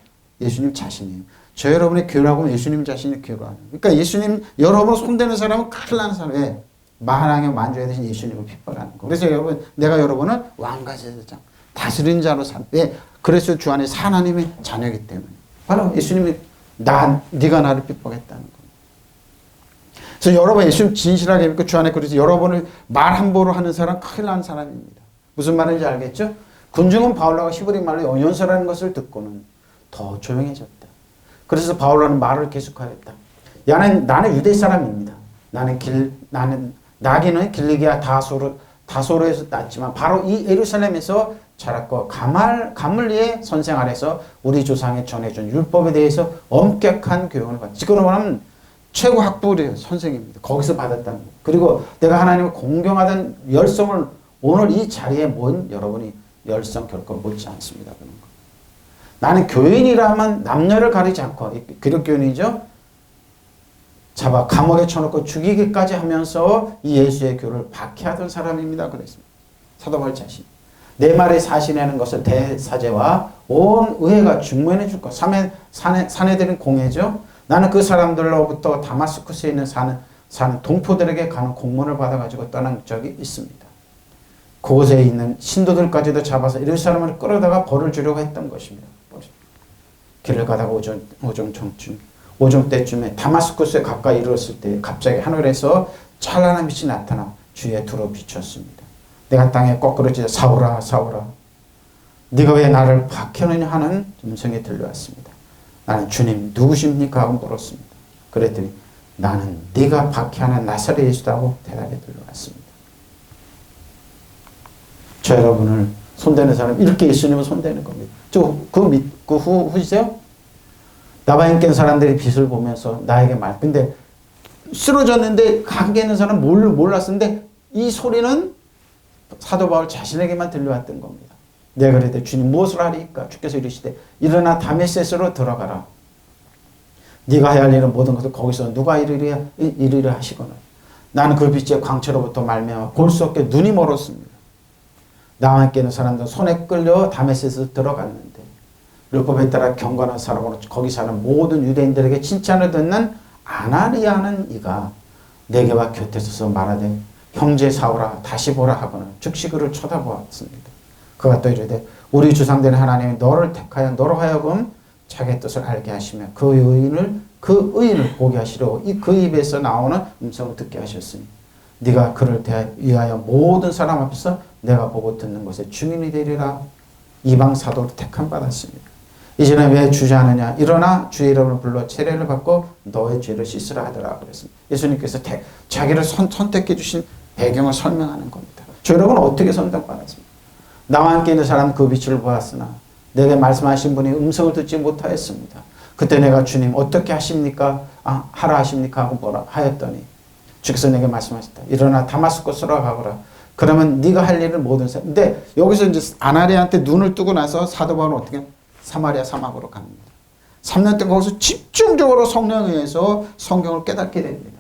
예수님 자신이에요. 저 여러분의 교회라고 예수님 자신이 교회가. 그러니까 예수님 여러분 손대는 사람은 큰일 나는 사람이에요. 만왕의 만주에 대신 예수님을 핍박하는 거. 그래서 여러분 내가 여러분은 왕과 제사장 다스린 자로 산. 왜? 그래서 주 안에 하나님의 자녀이기 때문에. 바로 예수님이 네가 나를 핍박했다는 거. 그래서 여러분 예수님 진실하게 믿고 주 안에 그래서 여러분을 말 함부로 하는 사람 큰일 나는 사람입니다. 무슨 말인지 알겠죠? 군중은 바울라가 히브리 말로 연설하는 것을 듣고는 더 조용해졌다. 그래서 바울라는 말을 계속하였다. 나는 유대 사람입니다. 나기는 길리기아 다소로에서 났지만 바로 이 예루살렘에서 자랐고 가물리의 선생 아래서 우리 조상에 전해준 율법에 대해서 엄격한 교육을 받았지. 지금 말하면 최고 학부의 선생입니다. 거기서 받았다는 거예요. 그리고 내가 하나님을 공경하던 열성을 오늘 이 자리에 모인 여러분이 열성 결코 못지 않습니다. 그런 거. 나는 교인이라면 남녀를 가리지 않고 기독교인이죠. 잡아 감옥에 쳐놓고 죽이기까지 하면서 이 예수의 교를 박해하던 사람입니다. 그랬습니다. 사도 바울 자신. 내 말에 사신하는 것을 대사제와 온 의회가 증명해 줄 것. 사내들은 공회죠. 나는 그 사람들로부터 다마스쿠스에 있는 사는 동포들에게 가는 공문을 받아가지고 떠난 적이 있습니다. 그곳에 있는 신도들까지도 잡아서 예루살렘을 끌어다가 벌을 주려고 했던 것입니다. 길을 가다가 오전 때쯤에 다마스쿠스에 가까이 이르렀을 때 갑자기 하늘에서 찬란한 빛이 나타나 주의 두루 비쳤습니다. 내가 땅에 거꾸로 찢어 사울아 사울아 네가 왜 나를 박해느냐 하는 음성이 들려왔습니다. 나는 주님 누구십니까 하고 물었습니다. 그랬더니 나는 네가 박해하는 나사렛 예수다고 대답이 들려왔습니다. 저 여러분을 손대는 사람 이렇게 예수님을 손대는 겁니다. 그 후시죠? 나와 함께 있는 사람들이 빛을 보면서 나에게 근데 쓰러졌는데 관계 있는 사람은 몰랐는데 이 소리는 사도 바울 자신에게만 들려왔던 겁니다. 내가 그랬더니 주님 무엇을 하리까? 주께서 이르시되 일어나 다메섹으로 들어가라. 네가 해야 할 일은 모든 것을 거기서 누가 이르려 하시거늘. 나는 그 빛의 광채로부터 말미암아 볼 수 없게 눈이 멀었습니다. 나와 함께 있는 사람들은 손에 끌려 다메섹으로 들어갔는데 율법에 따라 경건한 사람으로 거기 사는 모든 유대인들에게 칭찬을 듣는 아나니아는 이가 내게 와 곁에 서서 말하되 형제 사울아 다시 보라 하거늘 즉시 그를 쳐다보았습니다. 그가 또 이르되 우리 조상들의 하나님이 너를 택하여 너로 하여금 자기의 뜻을 알게 하시며 그 의인을 보게 하시려고 그 입에서 나오는 음성을 듣게 하셨으니 네가 그를 위하여 모든 사람 앞에서 내가 보고 듣는 것에 증인이 되리라. 이방 사도로 택함 받았습니다. 이제는 왜 주저하느냐 일어나 주의 이름을 불러 세례를 받고 너의 죄를 씻으라 하더라 그랬습니다. 예수님께서 자기를 선택해 주신 배경을 설명하는 겁니다. 저 여러분 어떻게 선택받았습니까? 나와 함께 있는 사람 그 빛을 보았으나 내게 말씀하신 분이 음성을 듣지 못하였습니다. 그때 내가 주님 어떻게 하십니까? 하라 하십니까? 하고 뭐라 하였더니 주께서 내게 말씀하셨다. 일어나 다마스쿠스로 가거라. 그러면 네가 할 일을 모든 사람. 근데 여기서 이제 아나니아한테 눈을 뜨고 나서 사도 바울은 어떻게 사마리아 사막으로 갑니다. 3년 동안 거기서 집중적으로 성령에 의해서 성경을 깨닫게 됩니다.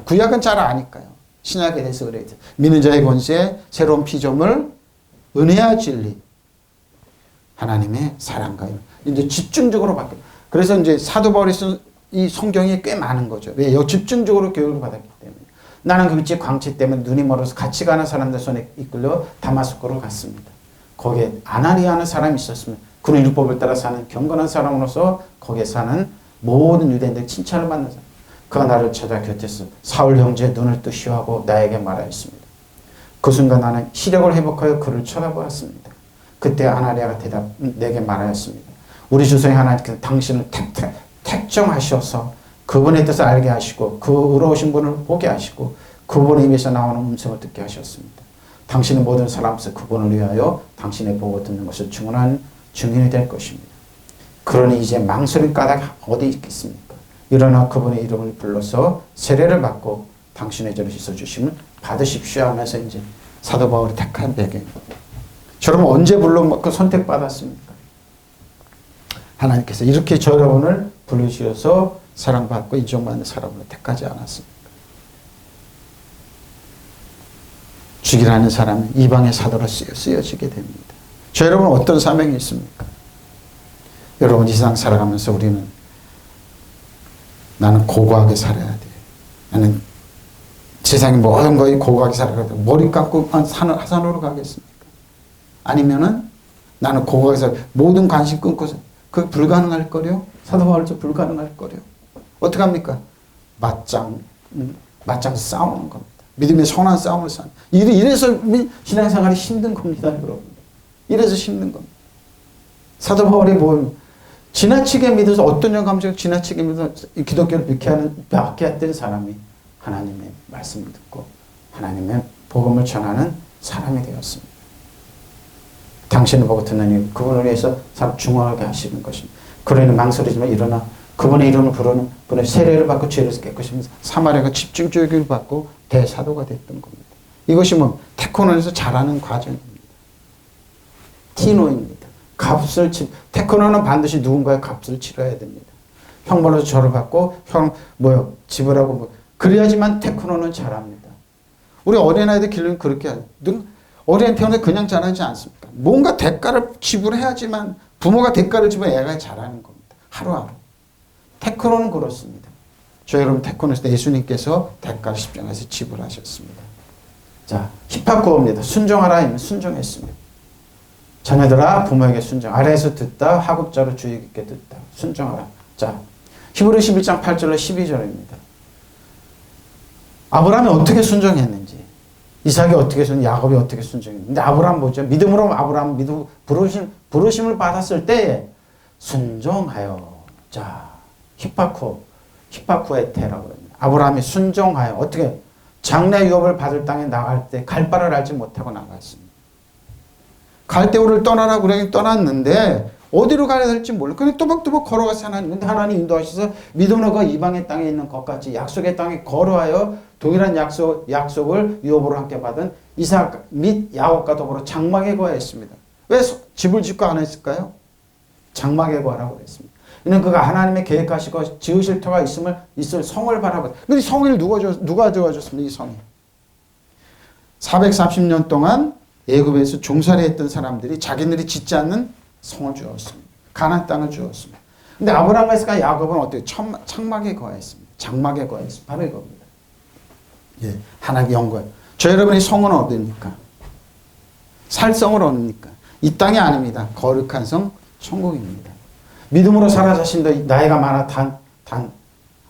구약은 잘 아니까요. 신약에 대해서 그래요. 믿는 자의 권세, 새로운 피조물, 은혜와 진리, 하나님의 사랑과 이제 집중적으로 바뀌어요. 그래서 이제 사도 바울이 쓴 이 성경이 꽤 많은 거죠. 왜? 집중적으로 교육을 받았기 때문에. 나는 그 빛의 광채 때문에 눈이 멀어서 같이 가는 사람들 손에 이끌려 다마스코로 갔습니다. 거기에 아나니아라는 사람이 있었으면 그는 율법을 따라 사는 경건한 사람으로서 거기에 사는 모든 유대인들 칭찬을 받는 사람. 그가 나를 찾아 곁에서 사울 형제의 눈을 뜨시오 하고 나에게 말하였습니다. 그 순간 나는 시력을 회복하여 그를 쳐다보았습니다. 그때 아나니아가 내게 말하였습니다. 우리 주소의 하나님께서 당신을 택정하셔서 그분의 뜻을 알게 하시고 그 의로우신 분을 보게 하시고 그분의 입에서 나오는 음성을 듣게 하셨습니다. 당신은 모든 사람에서 그분을 위하여 당신의 보고 듣는 것을 증언한 증인이 될 것입니다. 그러니 이제 망설임 까닭 어디 있겠습니까? 일어나 그분의 이름을 불러서 세례를 받고 당신의 죄를 씻어주심을 받으십시오 하면서 이제 사도 바울이 택한 배경. 여러분 언제 불러먹고 선택받았습니까? 하나님께서 이렇게 저 여러분을 부르셔서 사랑받고 인정받는 사람으로 택하지 않았습니까? 죽이라는 사람은 이방의 사도로 쓰여지게 됩니다. 저 여러분 어떤 사명이 있습니까? 여러분 이 세상 살아가면서 우리는 나는 고고하게 살아야 돼. 나는 세상의 모든 거에 고고하게 살아야 돼. 머리 감고 하산으로 가겠습니까? 아니면은 나는 고고하게 살아. 모든 관심 끊고서 그게 불가능할 거요? 사도 바울도 불가능할 거요. 어떻게 합니까? 맞짱 싸우는 겁니다. 믿음의 선한 싸움을 싸는. 이래서 신앙생활이 힘든 겁니다, 여러분. 이래서 힘든 겁니다. 사도 바울이 뭐 지나치게 믿어서 어떤 영감적으로 지나치게 믿어서 기독교를 박해했던 사람이 하나님의 말씀을 듣고 하나님의 복음을 전하는 사람이 되었습니다. 당신을 보고 듣는 이 그분을 위해서 사람 중화하게 하시는 것입니다. 그러니 망설이지만 일어나 그분의 이름을 부르는 분의 세례를 받고 죄를 깨끗이면서 사마리아가 집중교육을 받고 대사도가 됐던 겁니다. 이것이 뭐 테코노에서 잘하는 과정입니다. 티노입니다. 테코노는 반드시 누군가의 값을 치러야 됩니다. 형벌로서 절을 받고 집을 하고 그래야지만 테코노는 잘합니다. 우리 어린아이들 길러면 그렇게 하죠. 어린아이 태어나 그냥 자라지 않습니까? 뭔가 대가를 지불해야지만 부모가 대가를 지불해 애가 잘하는 겁니다. 하루하루. 테코노는 그렇습니다. 저 여러분 테코노에서 예수님께서 대가를 십자가에서 지불하셨습니다. 자, 히파쿠어입니다. 순종하라 하면 순종했습니다. 자녀들아 부모에게 순종. 아래에서 듣다 하급자로 주의 깊게 듣다. 순종하라. 자, 히브리 11장 8절로 12절입니다. 아브라함이 어떻게 순종했는지, 이삭이 어떻게 야곱이 어떻게 순종했는지. 근데 아브라함 뭐죠? 믿음으로 아브라함 부르심을 받았을 때 순종하여. 자, 히파쿠의 태라고 합니다. 아브라함이 순종하여 어떻게 장래 유업을 받을 땅에 나갈 때 갈 바를 알지 못하고 나갔습니다. 갈대우를 떠나라고 그러긴 떠났는데 어디로 가야 될지 몰라. 그냥 또박또박 걸어가서 근데 하나님 인도하셔서 믿음으로 그 이방의 땅에 있는 것같이 약속의 땅에 걸어하여 동일한 약속을 유업으로 함께 받은 이삭 및 야곱과 더불어 장막에 거하였습니다. 왜 집을 짓고 안 했을까요? 장막에 거하라고 했습니다. 이는 그가 하나님의 계획하시고 지으실 터가 있을 성을 바라보다. 근데 성을 누가 지어줬습니까? 이 성이. 430년 동안 애굽에서 종살이 했던 사람들이 자기들이 짓지 않는 성을 주었습니다. 가나안 땅을 주었습니다. 근데 아브라함과 야곱은 어떻게 장막에 거하였습니다. 장막에 거하였습니다. 바로 이겁니다. 예, 하나님의 영광. 저 여러분의 성은 어디입니까? 살성을 얻습니까? 이 땅이 아닙니다. 거룩한 성, 천국입니다. 믿음으로 살아 자신도 나이가 많아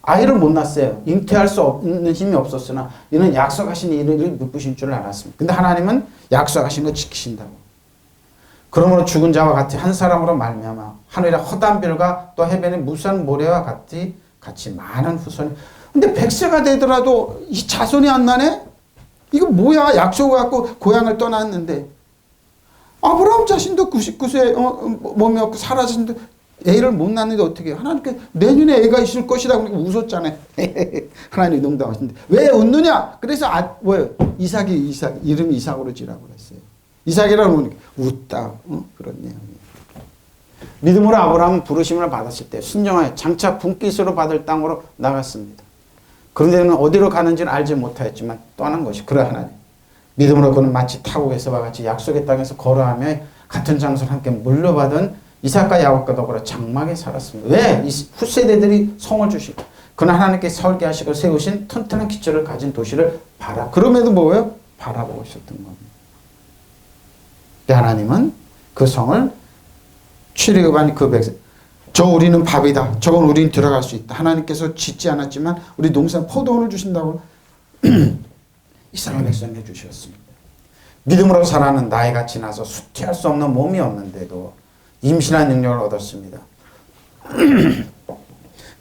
아이를 못 낳았어요. 잉태할 수 없는 힘이 없었으나 이는 약속하신 일을 베푸신 줄 알았습니다. 근데 하나님은 약속하신 거 지키신다고. 그러므로 죽은 자와 같이 한 사람으로 말미암아 하늘의 허다한 별과 또 해변의 무수한 모래와 같이 많은 후손이. 근데 100세가 되더라도 이 자손이 안 나네? 이거 뭐야? 약속을 갖고 고향을 떠났는데 아브라함 자신도 99세 몸이 없고 사라 자신도 애를 못 낳는데 어떻게 해요? 하나님께 내년에 애가 있을 것이라고 웃었잖아요. 하나님이 농담하시는데 왜 웃느냐? 그래서 뭐예요? 이삭 이름이 이삭으로 지라고 그랬어요. 이삭이라고 하니까 웃다. 그런 내용이에요. 믿음으로 아브라함은 부르심을 받았을 때 순종하여 장차 분깃으로 받을 땅으로 나갔습니다. 그런데는 어디로 가는지는 알지 못하였지만 떠난 것이 그래 하나님. 믿음으로 그는 마치 타국에서와 같이 약속의 땅에서 걸어가며 같은 장소를 함께 물려받은 이삭과 야곱과 더불어 장막에 살았습니다. 왜? 이 후세대들이 성을 주시고 그는 하나님께 설계하시고 세우신 튼튼한 기초를 가진 도시를 그럼에도 뭐예요? 바라보고 있었던 겁니다. 근데 하나님은 그 성을 출애굽한 그 백성, 저 우리는 밥이다. 저건 우리는 들어갈 수 있다. 하나님께서 짓지 않았지만 우리 농사 포도원을 주신다고 이스라엘 백성에 주셨습니다. 믿음으로 살아는 나이가 지나서 수티할 수 없는 몸이었는데도 임신한 능력을 얻었습니다.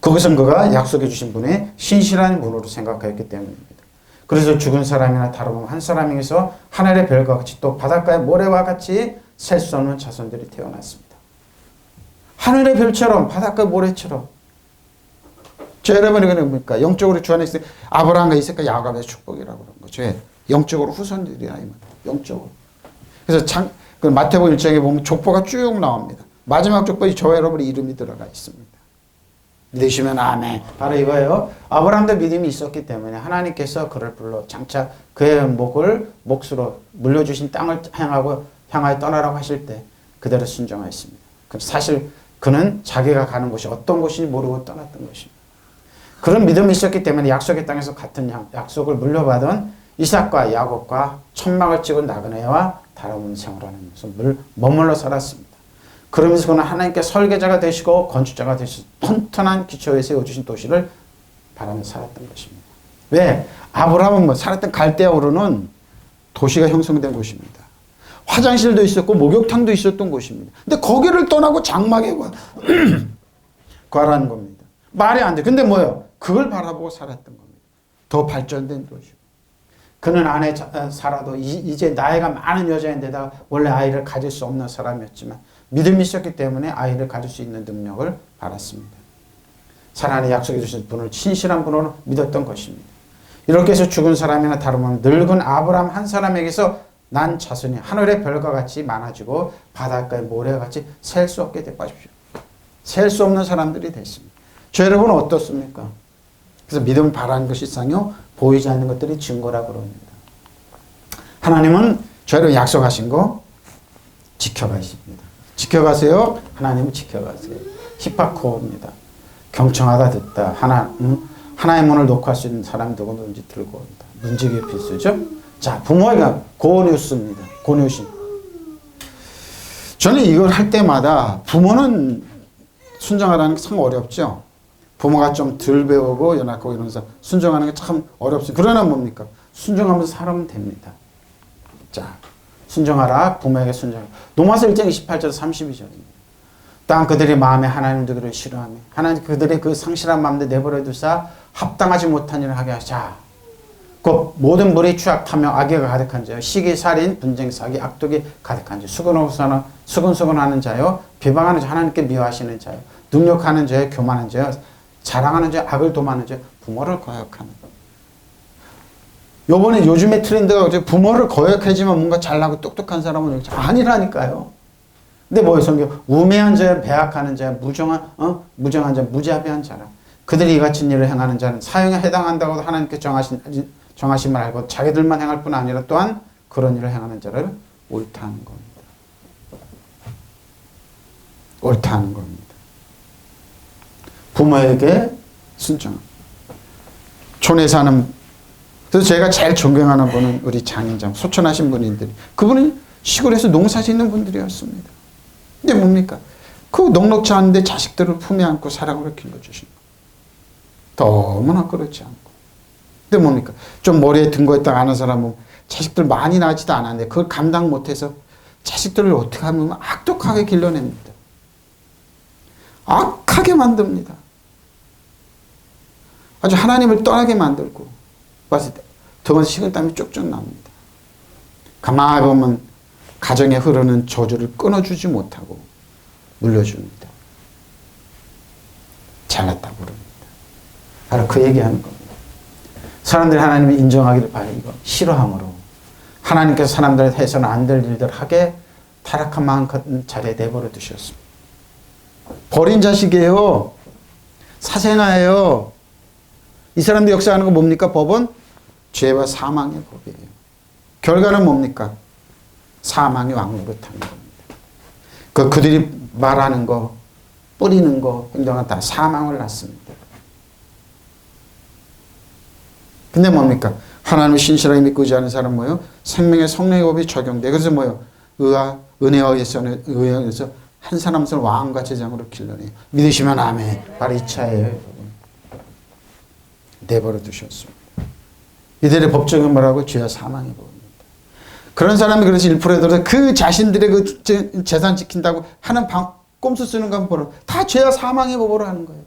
그것은 그가 약속해 주신 분의 신실한 분으로 생각하였기 때문입니다. 그래서 죽은 사람이나 다름없는 한 사람에게서 하늘의 별과 같이 또 바닷가의 모래와 같이 셀 수 없는 자손들이 태어났습니다. 하늘의 별처럼 바닷가 모래처럼. 저 여러분이 그냥 뭡니까? 영적으로 주 안에 있을 때 아브라함과 이삭과 야곱의 축복이라고 그런 거죠. 영적으로 후손들이야 이 말. 영적으로. 그래서 그 마태복음 1장에 보면 족보가 쭉 나옵니다. 마지막 족보에 저 여러분의 이름이 들어가 있습니다. 믿으시면 아멘. 바로 이거예요. 아브라함도 믿음이 있었기 때문에 하나님께서 그를 불러 장차 그의 몫으로 물려주신 땅을 향하여 떠나라고 하실 때 그대로 순종하였습니다. 사실 그는 자기가 가는 곳이 어떤 곳인지 모르고 떠났던 것입니다. 그런 믿음이 있었기 때문에 약속의 땅에서 같은 약속을 물려받은 이삭과 야곱과 천막을 찍은 나그네와 다름없는 생활하는 것을 머물러 살았습니다. 그러면서 그는 하나님께 설계자가 되시고 건축자가 되시고 튼튼한 기초에 세워주신 도시를 바라며 살았던 것입니다. 왜? 아브라함은 살았던 갈대아우르는 도시가 형성된 곳입니다. 화장실도 있었고 목욕탕도 있었던 곳입니다. 근데 거기를 떠나고 장막에 가라는 겁니다. 말이 안 돼. 근데 뭐예요? 그걸 바라보고 살았던 겁니다. 더 발전된 도시고. 그는 안에 살아도 이제 나이가 많은 여자인데다가 원래 아이를 가질 수 없는 사람이었지만 믿음이 있었기 때문에 아이를 가질 수 있는 능력을 받았습니다. 사랑의 약속해 주신 분을 신실한 분으로 믿었던 것입니다. 이렇게 해서 죽은 사람이나 다름없는 늙은 아브라함 한 사람에게서 난 자손이 하늘의 별과 같이 많아지고 바닷가의 모래와 같이 셀 수 없게 되십시오. 셀 수 없는 사람들이 됐습니다. 저 여러분은 어떻습니까? 그래서 믿음을 바라는 것이 상요 보이지 않는 것들이 증거라고 그럽니다. 하나님은 저 여러분 약속하신 거 지켜가십니다. 지켜가세요. 하나님은 지켜가세요. 히파코입니다. 경청하다 듣다. 하나의 문을 놓고 할 수 있는 사람 누구든지 들고 온다. 문지기의 필수죠. 자, 부모가 고뉴스입니다. 고뉴신. 저는 이걸 할 때마다 부모는 순종하라는 게 참 어렵죠. 부모가 좀 덜 배우고 연약하고 이러면서 순종하는 게 참 어렵습니다. 그러나 뭡니까? 순종하면서 살아면 됩니다. 자, 순종하라. 부모에게 순종하라. 로마서 1장 28절 32절입니다. 땅 그들의 마음에 하나님 되기를 싫어하며 하나님 그들의 그 상실한 마음들 내버려 두사 합당하지 못한 일을 하게 하자. 그 모든 물이 추악하며 악의가 가득한 자요 시기 살인 분쟁 사기 악독이 가득한 자 수근수근하는 자요 비방하는 자 하나님께 미워하시는 자요 능력하는 자요 교만한 자요 자랑하는 자요 악을 도모하는 자요 부모를 거역하는 요즘에 트렌드가 부모를 거역하지만 뭔가 잘나고 똑똑한 사람은 아니라니까요. 근데 뭐예요? 성경 우매한 자요 배악하는 자요 무정한 자 무자비한 자라 그들이 이 같은 일을 행하는 자는 사형에 해당한다고 하나님께 정하심을 알고 자기들만 행할 뿐 아니라 또한 그런 일을 행하는 자를 옳다는 겁니다. 옳다는 겁니다. 부모에게 순종. 촌에 사는 그래서 제가 제일 존경하는 분은 우리 장인장 소천하신 분인데 그분은 시골에서 농사 짓는 분들이었습니다. 근데 뭡니까? 그 넉넉지 않은데 자식들을 품에 안고 사랑으로 길러주신 거. 너무나 그렇지 않고. 근데 뭡니까? 좀 머리에 든 거 있다 아는 사람은 자식들 많이 나지도 않았는데 그걸 감당 못해서 자식들을 어떻게 하면 악독하게 길러냅니다. 악하게 만듭니다. 아주 하나님을 떠나게 만들고 봤을 때 등은 식은땀이 쪽쪽 납니다. 가만히 보면 가정에 흐르는 저주를 끊어주지 못하고 물려줍니다. 잘났다고 그럽니다. 바로 그 얘기하는 겁니다. 사람들이 하나님을 인정하기를 바라고 싫어함으로 하나님께서 사람들을 해서는 안 될 일들 하게 타락한 마음 같은 자리에 내버려 두셨습니다. 버린 자식이에요. 사생아예요. 이 사람들 역사하는 거 뭡니까? 법은 죄와 사망의 법이에요. 결과는 뭡니까? 사망의 왕노릇하는 겁니다. 그들이 말하는 거, 뿌리는 거, 행동은 다 사망을 낳습니다. 근데 뭡니까? 하나님을 신실하게 믿고 있지 않은 사람은 뭐예요? 생명의 성령의 법이 적용돼. 그래서 뭐예요? 은혜에 의해서 한 사람을 왕과 제장으로 길러내요. 믿으시면 아멘. 바로 이 차예요. 내버려 두셨습니다. 이들의 법정은 뭐라고? 죄와 사망의 법입니다. 그런 사람이 그래서 1%에 들어서 그 자신들의 그 재산 지킨다고 하는 꼼수 쓰는 건 보러 다 죄와 사망의 법으로 하는 거예요.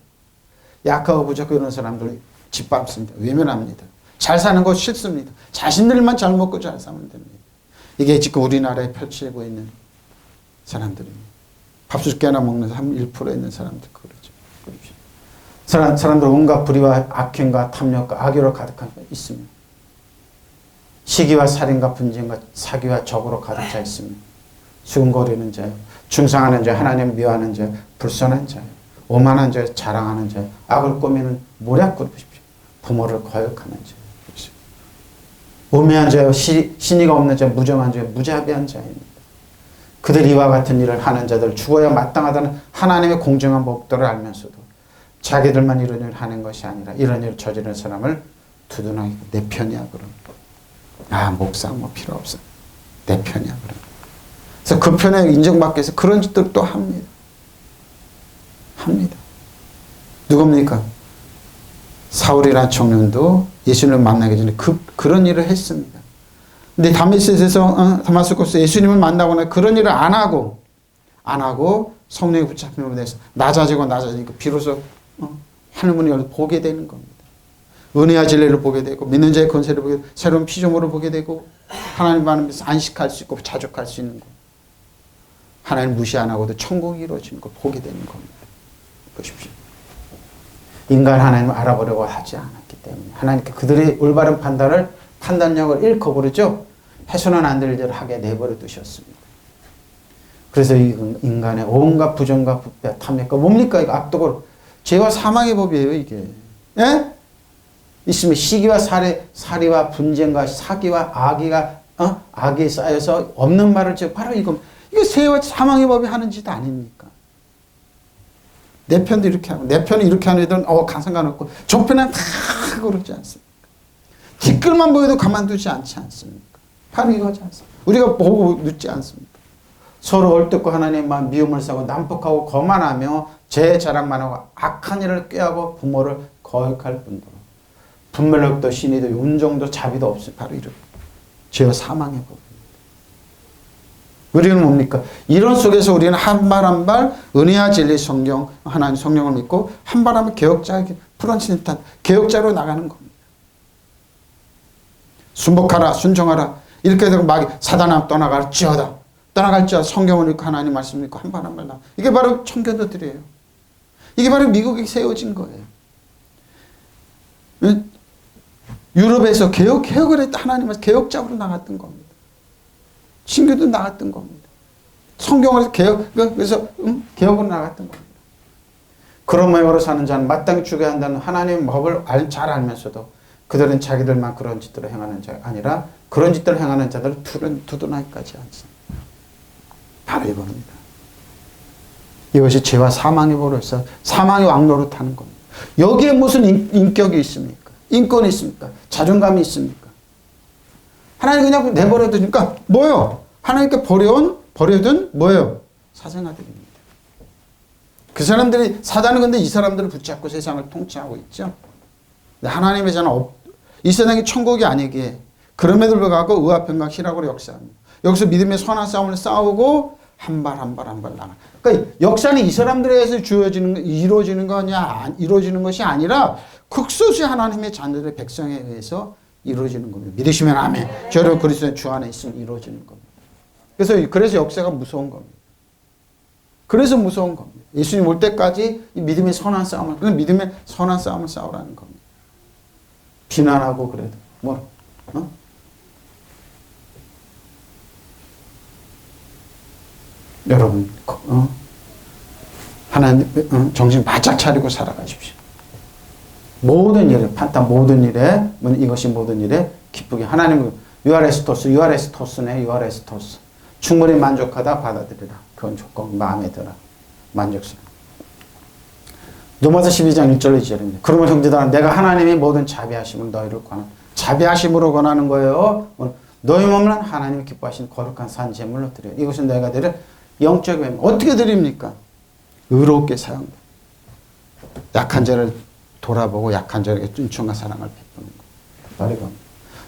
약하고 부족하고 이런 사람들 짓밟습니다. 외면합니다. 잘 사는 거 싫습니다. 자신들만 잘 먹고 잘 사면 됩니다. 이게 지금 우리나라에 펼치고 있는 사람들입니다. 밥솥 깨나 먹는 1%에 있는 사람들 그러죠. 사람들 온갖 불의와 악행과 탐욕과 악의로 가득한 거 있습니다. 시기와 살인과 분쟁과 사기와 적으로 가득 차 있습니다. 수군거리는 자요, 중상하는 자, 하나님 미워하는 자, 불선한 자요, 오만한 자, 자랑하는 자, 악을 꾸미는 모략꾼 보십시오. 부모를 거역하는 자, 우매한 자요, 신의가 없는 자, 무정한 자, 무자비한 자입니다. 그들 이와 같은 일을 하는 자들 죽어야 마땅하다는 하나님의 공정한 법도를 알면서도 자기들만 이런 일을 하는 것이 아니라 이런 일을 저지르는 사람을 두둔하게 내 편이야 그럼. 아 목사 뭐 필요 없어. 내 편이야 그럼. 그래서 그 편에 인정받기 위해서 그런 짓들 또 합니다. 누굽니까? 사울이라는 청년도 예수님을 만나기 전에 그런 일을 했습니다. 근데 다마스커스 예수님을 만나거나 그런 일을 안 하고 성령에 붙잡힘으로 돼서 낮아지고 비로소 하늘문이 열려 보게 되는 겁니다. 은혜와 진리를 보게 되고 믿는 자의 권세를 보게 되고 새로운 피조물을 보게 되고 하나님 안에서 안식할 수 있고 자족할 수 있는 것. 하나님 무시 안 하고도 천국이 이루어지는 걸 보게 되는 겁니다. 보십시오. 인간 하나님을 알아보려고 하지 않았기 때문에 하나님께 그들의 올바른 판단력을 잃어버리죠. 해서는 안 될 일을 하게 내버려 두셨습니다. 그래서 이 인간의 온갖 부정과 부패, 탐욕과 뭡니까? 이거 압도적으로 죄와 사망의 법이에요. 이게. 예? 있으면 시기와 살이와 분쟁과 사기와 악이 쌓여서 없는 말을 지어 바로 이거 죄와 사망의 법이 하는 짓 아닙니까? 내 편도 이렇게 하고 내 편이 이렇게 하는 애들은 상관없고 저 편은 다 그러지 않습니까? 뒷글만 보여도 가만두지 않지 않습니까? 바로 이거지 않습니까? 우리가 보고 묻지 않습니까? 서로 얼뜯고 하나님만 미움을 사고 난폭하고 거만하며 제 자랑만 하고 악한 일을 꾀하고 부모를 거역할 뿐더러 분별력도 신의도 운정도 자비도 없이 바로 이렇게 죄와 사망의 법입니다. 우리는 뭡니까? 이런 속에서 우리는 한 발 한 발 은혜와 진리 성경 하나님 성령을 믿고 한 발 한 발 개혁자로 나가는 겁니다. 순복하라 순종하라 이렇게 되고 막 사단아 떠나갈지어다 성경을 읽고 하나님 말씀을 읽고 한 발 한 발 나. 이게 바로 청교도들이에요. 이게 바로 미국이 세워진 거예요. 유럽에서 개혁을 했다. 하나님은 개혁자로 나갔던 겁니다. 신교도 나갔던 겁니다. 성경을 그래서 개혁으로 나갔던 겁니다. 그런 모양으로 사는 자는 마땅히 죽여야 한다는 하나님의 법을 잘 알면서도 그들은 자기들만 그런 짓들을 행하는 자가 아니라 그런 짓들을 행하는 자들을 두둔하기까지 않습니다. 바로 이겁니다. 이것이 죄와 사망의 법으로서 사망의 왕노릇 하는 겁니다. 여기에 무슨 인격이 있습니까? 인권이 있습니까? 자존감이 있습니까? 하나님 그냥 내버려 두니까 뭐예요? 하나님께 버려둔 뭐예요? 사생아들입니다. 그 사람들이 사단은 근데 이 사람들을 붙잡고 세상을 통치하고 있죠. 하나님의 자는 이 세상이 천국이 아니기에 그럼에도 불구하고 의와 평강 희락으로 역사합니다. 여기서 믿음의 선한 싸움을 싸우고 한 발 한 발 나가. 그러니까 역사는 이 사람들에 의해서 이루어지는 것이 아니라 극소수의 하나님의 자녀들의 백성에 의해서 이루어지는 겁니다. 믿으시면 아멘. 저를 그리스도의 주 안에 있으면 이루어지는 겁니다. 그래서 역사가 무서운 겁니다. 그래서 무서운 겁니다. 예수님 올 때까지 이 믿음의 선한 싸움을 싸우라는 겁니다. 비난하고 그래도 여러분 하나님 정신 바짝 차리고 살아가십시오. 모든 일에 모든 일에 이것이 모든 일에 기쁘게 하나님 유아레스토스네. 충분히 만족하다 받아들이라. 그건 조건 마음에 들어. 만족스러워. 로마서 12장 1절로 2절입니다. 그러면 형제들아 내가 하나님의 모든 자비하심을 너희를 권하는 자비하심으로 권하는 거예요. 너희 몸은 하나님이 기뻐하신 거룩한 산 제물로 드려. 이것은 너희가 드릴 영적 예물. 어떻게 드립니까? 의롭게 사용돼. 약한 자를 돌아보고 약한 자에게 은총과 사랑을 베푸는 거예요. 바로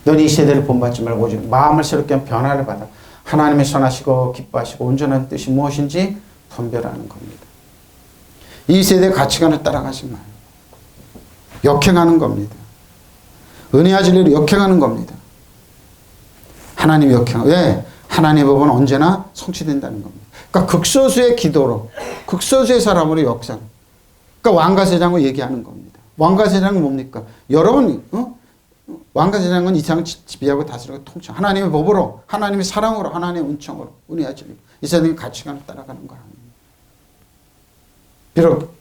너는 이 세대를 본받지 말고 오직 마음을 새롭게 한 변화를 받아 하나님의 선하시고 기뻐하시고 온전한 뜻이 무엇인지 분별하는 겁니다. 이 세대의 가치관을 따라가지 말고 역행하는 겁니다. 은혜와 진리를 역행하는 겁니다. 하나님 역행. 왜? 하나님의 법은 언제나 성취된다는 겁니다. 그러니까 극소수의 기도로, 극소수의 사람으로 역사. 그러니까 왕가세장을 얘기하는 겁니다. 왕가세장은 뭡니까? 여러분, 왕가세장은 이 세상을 지배하고 다스리고 통치. 하나님의 법으로, 하나님의 사랑으로, 하나님의 은총으로, 은혜와 진리. 이 세상의 가치관을 따라가는 거야. 비록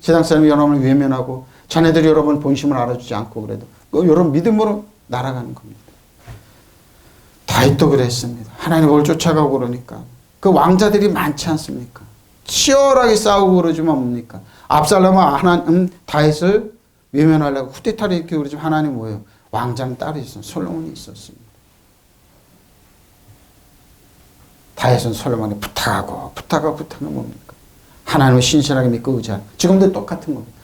세상 사람이 여러분을 외면하고 자네들이 여러분 본심을 알아주지 않고 그래도 여러분 믿음으로 날아가는 겁니다. 다윗도 그랬습니다. 하나님의 법을 쫓아가고 그러니까 그 왕자들이 많지 않습니까? 치열하게 싸우고 그러지만 뭡니까? 압살롬은 다윗을 외면하려고 후대타를 이렇게 그러지만 하나님 뭐예요? 왕자는 따로 있었어요. 솔로몬이 있었습니다. 다윗은 솔로몬이 부탁하고 뭡니까? 하나님을 신실하게 믿고 의지하는. 지금도 똑같은 겁니다.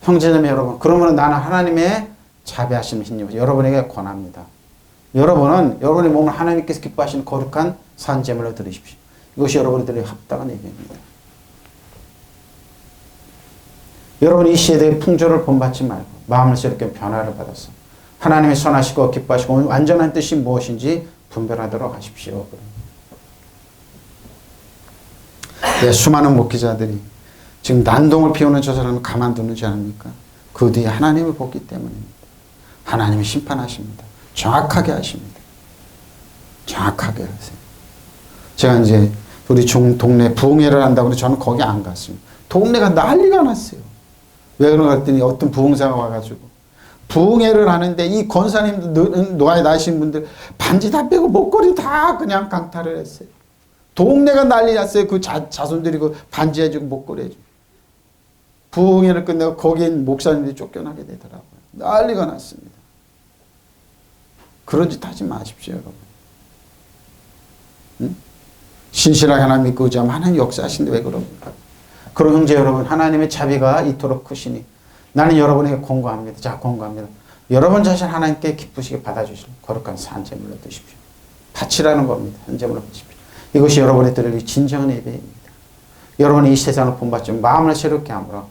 형제자매 여러분, 그러면 나는 하나님의 자비하심을 힘입어 여러분에게 권합니다. 여러분은 여러분의 몸을 하나님께서 기뻐하시는 거룩한 산제물로 드리십시오. 이것이 여러분들의 합당한 예배입니다. 여러분이 이 시대의 풍조를 본받지 말고 마음을 새롭게 변화를 받아서 하나님의 선하시고 기뻐하시고 완전한 뜻이 무엇인지 분별하도록 하십시오. 네, 수많은 목회자들이 지금 난동을 피우는 저 사람을 가만두는지 않습니까? 그 뒤에 하나님을 보기 때문입니다. 하나님이 심판하십니다. 정확하게 하십니다. 정확하게 하세요. 제가 이제 우리 동네 부흥회를 한다고 해서 저는 거기 안 갔습니다. 동네가 난리가 났어요. 왜 그런가 했더니 어떤 부흥사가 와가지고 부흥회를 하는데 이 권사님들 노화에 나신 분들 반지 다 빼고 목걸이 다 그냥 강탈을 했어요. 동네가 난리 났어요. 그 자손들이 그 반지 해주고 목걸이 해주고. 부흥회를 끝내고 거기엔 목사님들이 쫓겨나게 되더라고요. 난리가 났습니다. 그런 짓 하지 마십시오, 여러분. 응? 신실하게 하나님 믿고 의지하면 하나님 역사하시는데 왜 그럽니까? 그럼 형제 여러분, 하나님의 자비가 이토록 크시니 나는 여러분에게 권고합니다. 자, 권고합니다. 여러분 자신 하나님께 기쁘시게 받아주시는 거룩한 산제물로 드십시오. 바치라는 겁니다. 산제물로 드십시오. 이것이 여러분의 드릴 진정한 예배입니다. 여러분이 이 세상을 본받지 마음을 새롭게 함으로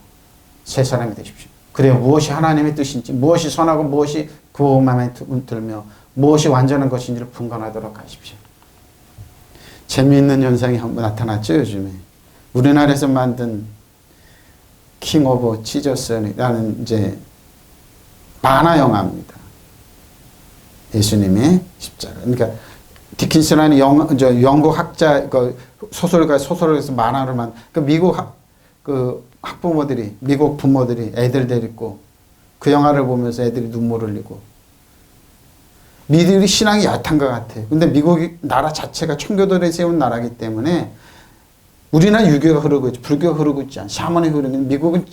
새 사람이 되십시오. 그래야 무엇이 하나님의 뜻인지, 무엇이 선하고 무엇이 그 마음에 들며 무엇이 완전한 것인지를 분간하도록 하십시오. 재미있는 현상이 한번 나타났죠, 요즘에. 우리나라에서 만든 킹 오브 지저스라는 이제 만화 영화입니다. 예수님의 십자가. 그러니까 디킨스라는 영국 학자, 그 소설을 해서 만화를 그 미국 학부모들이, 미국 부모들이 애들 데리고 그 영화를 보면서 애들이 눈물을 흘리고 미들이 신앙이 얕은 것 같아요. 근데 미국이 나라 자체가 청교도를 세운 나라이기 때문에 우리나라 유교가 흐르고 있죠. 불교가 흐르고 있지 않아요. 샤먼이 흐르는 미국은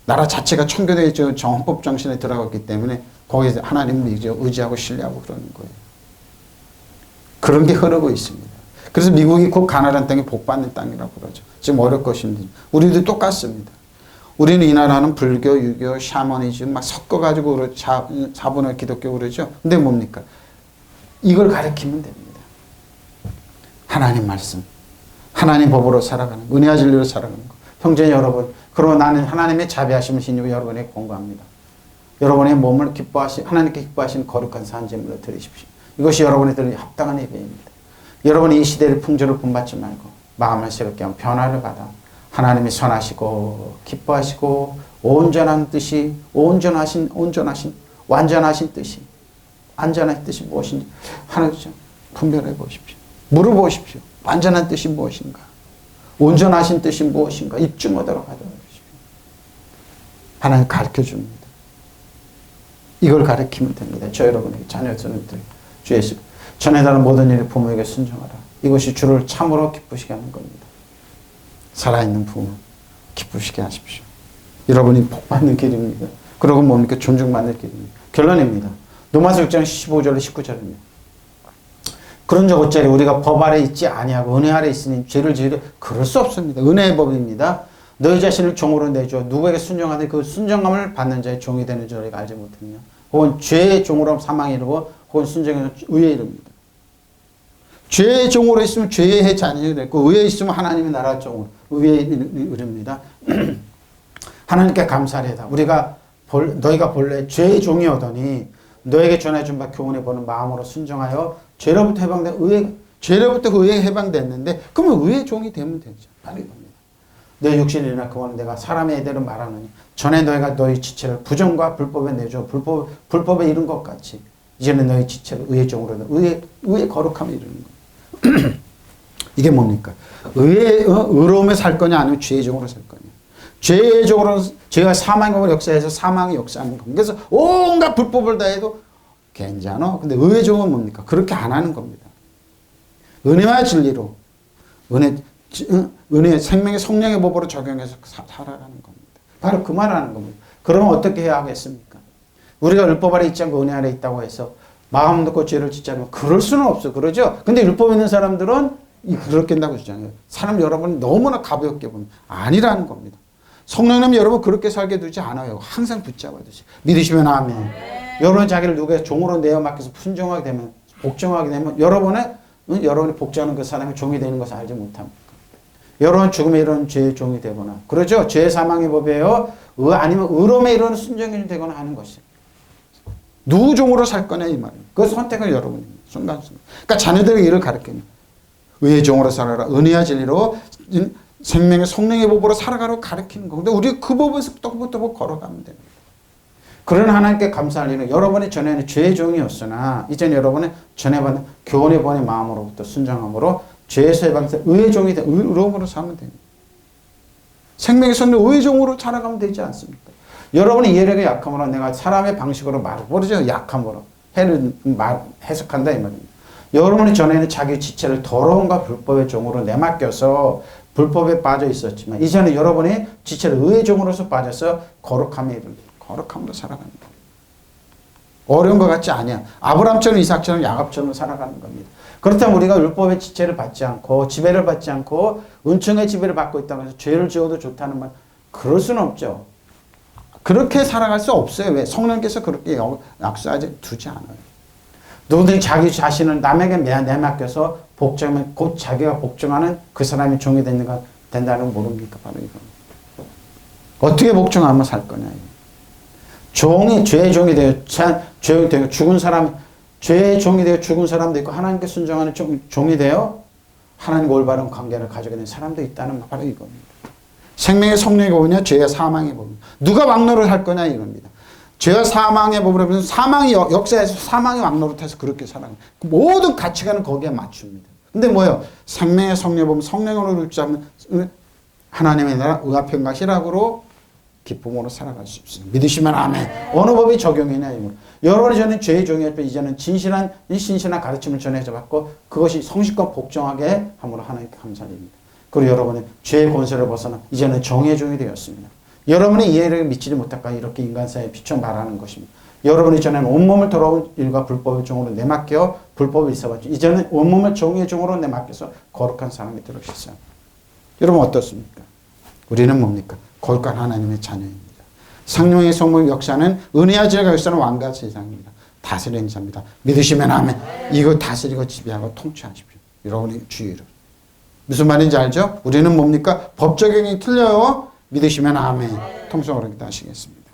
나라 자체가 청교도의 헌법 정신에 들어갔기 때문에 거기서 하나님을 의지하고 신뢰하고 그러는 거예요. 그런 게 흐르고 있습니다. 그래서 미국이 곧 가나안 땅이 복받는 땅이라고 그러죠. 지금 어렵고 힘들죠. 우리도 똑같습니다. 우리는 이 나라는 불교, 유교, 샤머니즘 막 섞어가지고 자본을 기독교 그러죠. 근데 뭡니까? 이걸 가르치면 됩니다. 하나님 말씀, 하나님 법으로 살아가는, 은혜와 진리로 살아가는 것. 형제 여러분, 그러고 나는 하나님의 자비하심을 신유고 여러분에게 권고합니다. 여러분의 몸을 하나님께 기뻐하시는 거룩한 산제물로 드리십시오. 이것이 여러분의 드릴 합당한 예배입니다. 여러분이 이 시대의 풍조를 본받지 말고 마음을 새롭게 하면 변화를 받아 하나님이 선하시고 기뻐하시고 온전한 뜻이 온전하신 완전하신 뜻이 안전한 뜻이 무엇인지 하나님 분별해 보십시오. 물어보십시오. 완전한 뜻이 무엇인가? 온전하신 뜻이 무엇인가? 입증하도록 하도록 하십시오. 하나님 가르쳐 줍니다. 이걸 가르치면 됩니다. 저 여러분에게 자녀들을 주 예수 전해다는 모든 일을 부모에게 순종하라. 이것이 주를 참으로 기쁘시게 하는 겁니다. 살아있는 부모 기쁘시게 하십시오. 여러분이 복받는 길입니다. 그러고 뭡니까? 존중받는 길입니다. 결론입니다. 로마서 6장 15절 19절입니다. 그런즉 어찌하리 우리가 법 아래 있지 아니하고 은혜 아래 있으니 죄를 지으려 그럴 수 없습니다. 은혜의 법입니다. 너희 자신을 종으로 내줘 누구에게 순종하되 그 순종함을 받는 자의 종이 되는 줄 우리가 알지 못했냐. 혹은 죄의 종으로 사망에 이르고 혹은 순종에서 의에 이릅니다. 죄의 종으로 있으면 죄의 자녀가 됐고 의에 있으면 하나님의 나라 종으로 의에 이릅니다. 하나님께 감사하리이다. 우리가 너희가 본래 죄의 종이오더니 너에게 전해준 바 교훈에 보는 마음으로 순종하여 죄로부터 해방된 죄로부터 그 의에 해방됐는데 그러면 의의 종이 되면 되죠. 바로 이겁니다. 내 육신이나 그거는 내가 사람의 애대로 말하느니 전에 너희가 너희 지체를 부정과 불법에 내줘 불법에 이른 것 같이 이제는 너희 지체를 의의 종으로 의의 거룩함에 이르는 거예요. 이게 뭡니까? 의로움에 살 거냐 아니면 죄의 종으로 살 거냐. 죄의 종으로 죄가 사망의 역사에서 사망이 역사하는 겁니다. 그래서 온갖 불법을 다 해도 괜찮아. 근데 의의 종은 뭡니까? 그렇게 안 하는 겁니다. 은혜와 진리로 은혜 생명의 성령의 법으로 적용해서 살아가는 겁니다. 바로 그 말을 하는 겁니다. 그러면 어떻게 해야 하겠습니까? 우리가 율법 아래 있지 않고 은혜 아래 있다고 해서 마음 놓고 죄를 짓지 않으면 그럴 수는 없어. 그러죠? 근데 율법 있는 사람들은 그렇게 한다고 주장해요. 사람 여러분 너무나 가볍게 보면 아니라는 겁니다. 성령님 여러분 그렇게 살게 두지 않아요. 항상 붙잡아두시. 믿으시면 아멘. 여러분 자기를 누구의 종으로 내어 맡겨서 순종하게 되면 복종하게 되면 여러분이 복종하는 그 사람이 종이 되는 것을 알지 못합니까? 여러분 죽음에 이르는 죄의 종이 되거나 그러죠? 죄의 사망의 법이에요. 아니면 의로움에 이르는 순종이 되거나 하는 것이에요. 누구 종으로 살 거냐 이 말입니다. 그 선택은 여러분입니다. 순간순간. 그러니까 자녀들에게 이를 가르칩니다. 의의 종으로 살아라. 은혜와 진리로 생명의 성령의 법으로 살아가라고 가르치는 거. 근데 우리 그 법에서 또박또박 걸어가면 됩니다. 그런 하나님께 감사할 일은 여러분이 전에는 죄의 종이었으나 이제는 여러분의 전에 받은 교훈의 번의 마음으로부터 순종함으로 죄에서 해방돼서 의의 종이 돼 의로움으로 살면 됩니다. 생명의 성령 의의 종으로 살아가면 되지 않습니까? 여러분이 이해력의 약함으로 내가 사람의 방식으로 말을 모르죠. 약함으로 해석한다 이 말입니다. 여러분이 전에는 자기 지체를 더러움과 불법의 종으로 내맡겨서 불법에 빠져 있었지만 이제는 여러분이 지체를 의의 종으로서 빠져서 거룩함에 이릅니다. 거룩함으로 살아가는 겁니다. 어려운 것 같지 않아요. 아브라함처럼 이삭처럼 야곱처럼 살아가는 겁니다. 그렇다면 우리가 율법의 지체를 받지 않고 지배를 받지 않고 은총의 지배를 받고 있다고 해서 죄를 지어도 좋다는 말 그럴 수는 없죠. 그렇게 살아갈 수 없어요. 왜? 성령께서 그렇게 약속하지 두지 않아요. 누구든지 자기 자신을 남에게 내맡겨서 복종하면 곧 자기가 복종하는 그 사람이 종이 된다는 걸 모릅니까? 바로 이겁니다. 어떻게 복종하면 살 거냐. 죄의 종이 되어 죄의 되어 죽은 사람, 죄의 종이 되어 죽은 사람도 있고 하나님께 순종하는 종이 되어 하나님과 올바른 관계를 가지게 된 사람도 있다는 바로 이겁니다. 생명의 성령의 법이냐 죄의 사망의 법이냐. 누가 왕노를 할 거냐 이겁니다. 죄와 사망의 법으로 보면 사망이 역사에서 사망의 왕노릇해서 그렇게 살아가는 모든 가치관은 거기에 맞춥니다. 근데 뭐예요? 생명의 성령의 법 성령으로 붙잡으면 하나님의 나라 의합평과 희락으로 기쁨으로 살아갈 수 있습니다. 믿으시면 아멘. 어느 법이 적용이냐 이거. 여러분이 전에 죄의 종이었지만 이제는 신실한 가르침을 전해져 받고 그것이 성실과 복종하게 함으로 하나님께 감사드립니다. 그리고 여러분의 죄의 권세를 벗어나 이제는 정의 종이 되었습니다. 여러분의 이해를 미치지 못할까 이렇게 인간사에 비춰 말하는 것입니다. 여러분이 전에는 온몸을 더러운 일과 불법의 종으로 내맡겨 불법을 있어봤죠. 이제는 온몸을 정의의 종으로 내맡겨서 거룩한 사람이 되셨어요. 여러분 어떻습니까? 우리는 뭡니까? 거룩한 하나님의 자녀입니다. 성령의 성령 역사는 은혜와 진리가 역사는 왕과 세상입니다. 다스리는 자입니다. 믿으시면 아멘. 이거 다스리고 지배하고 통치하십시오. 여러분의 주의를. 무슨 말인지 알죠? 우리는 뭡니까? 법 적용이 틀려요. 믿으시면 아멘. 통성으로 기도하시겠습니다.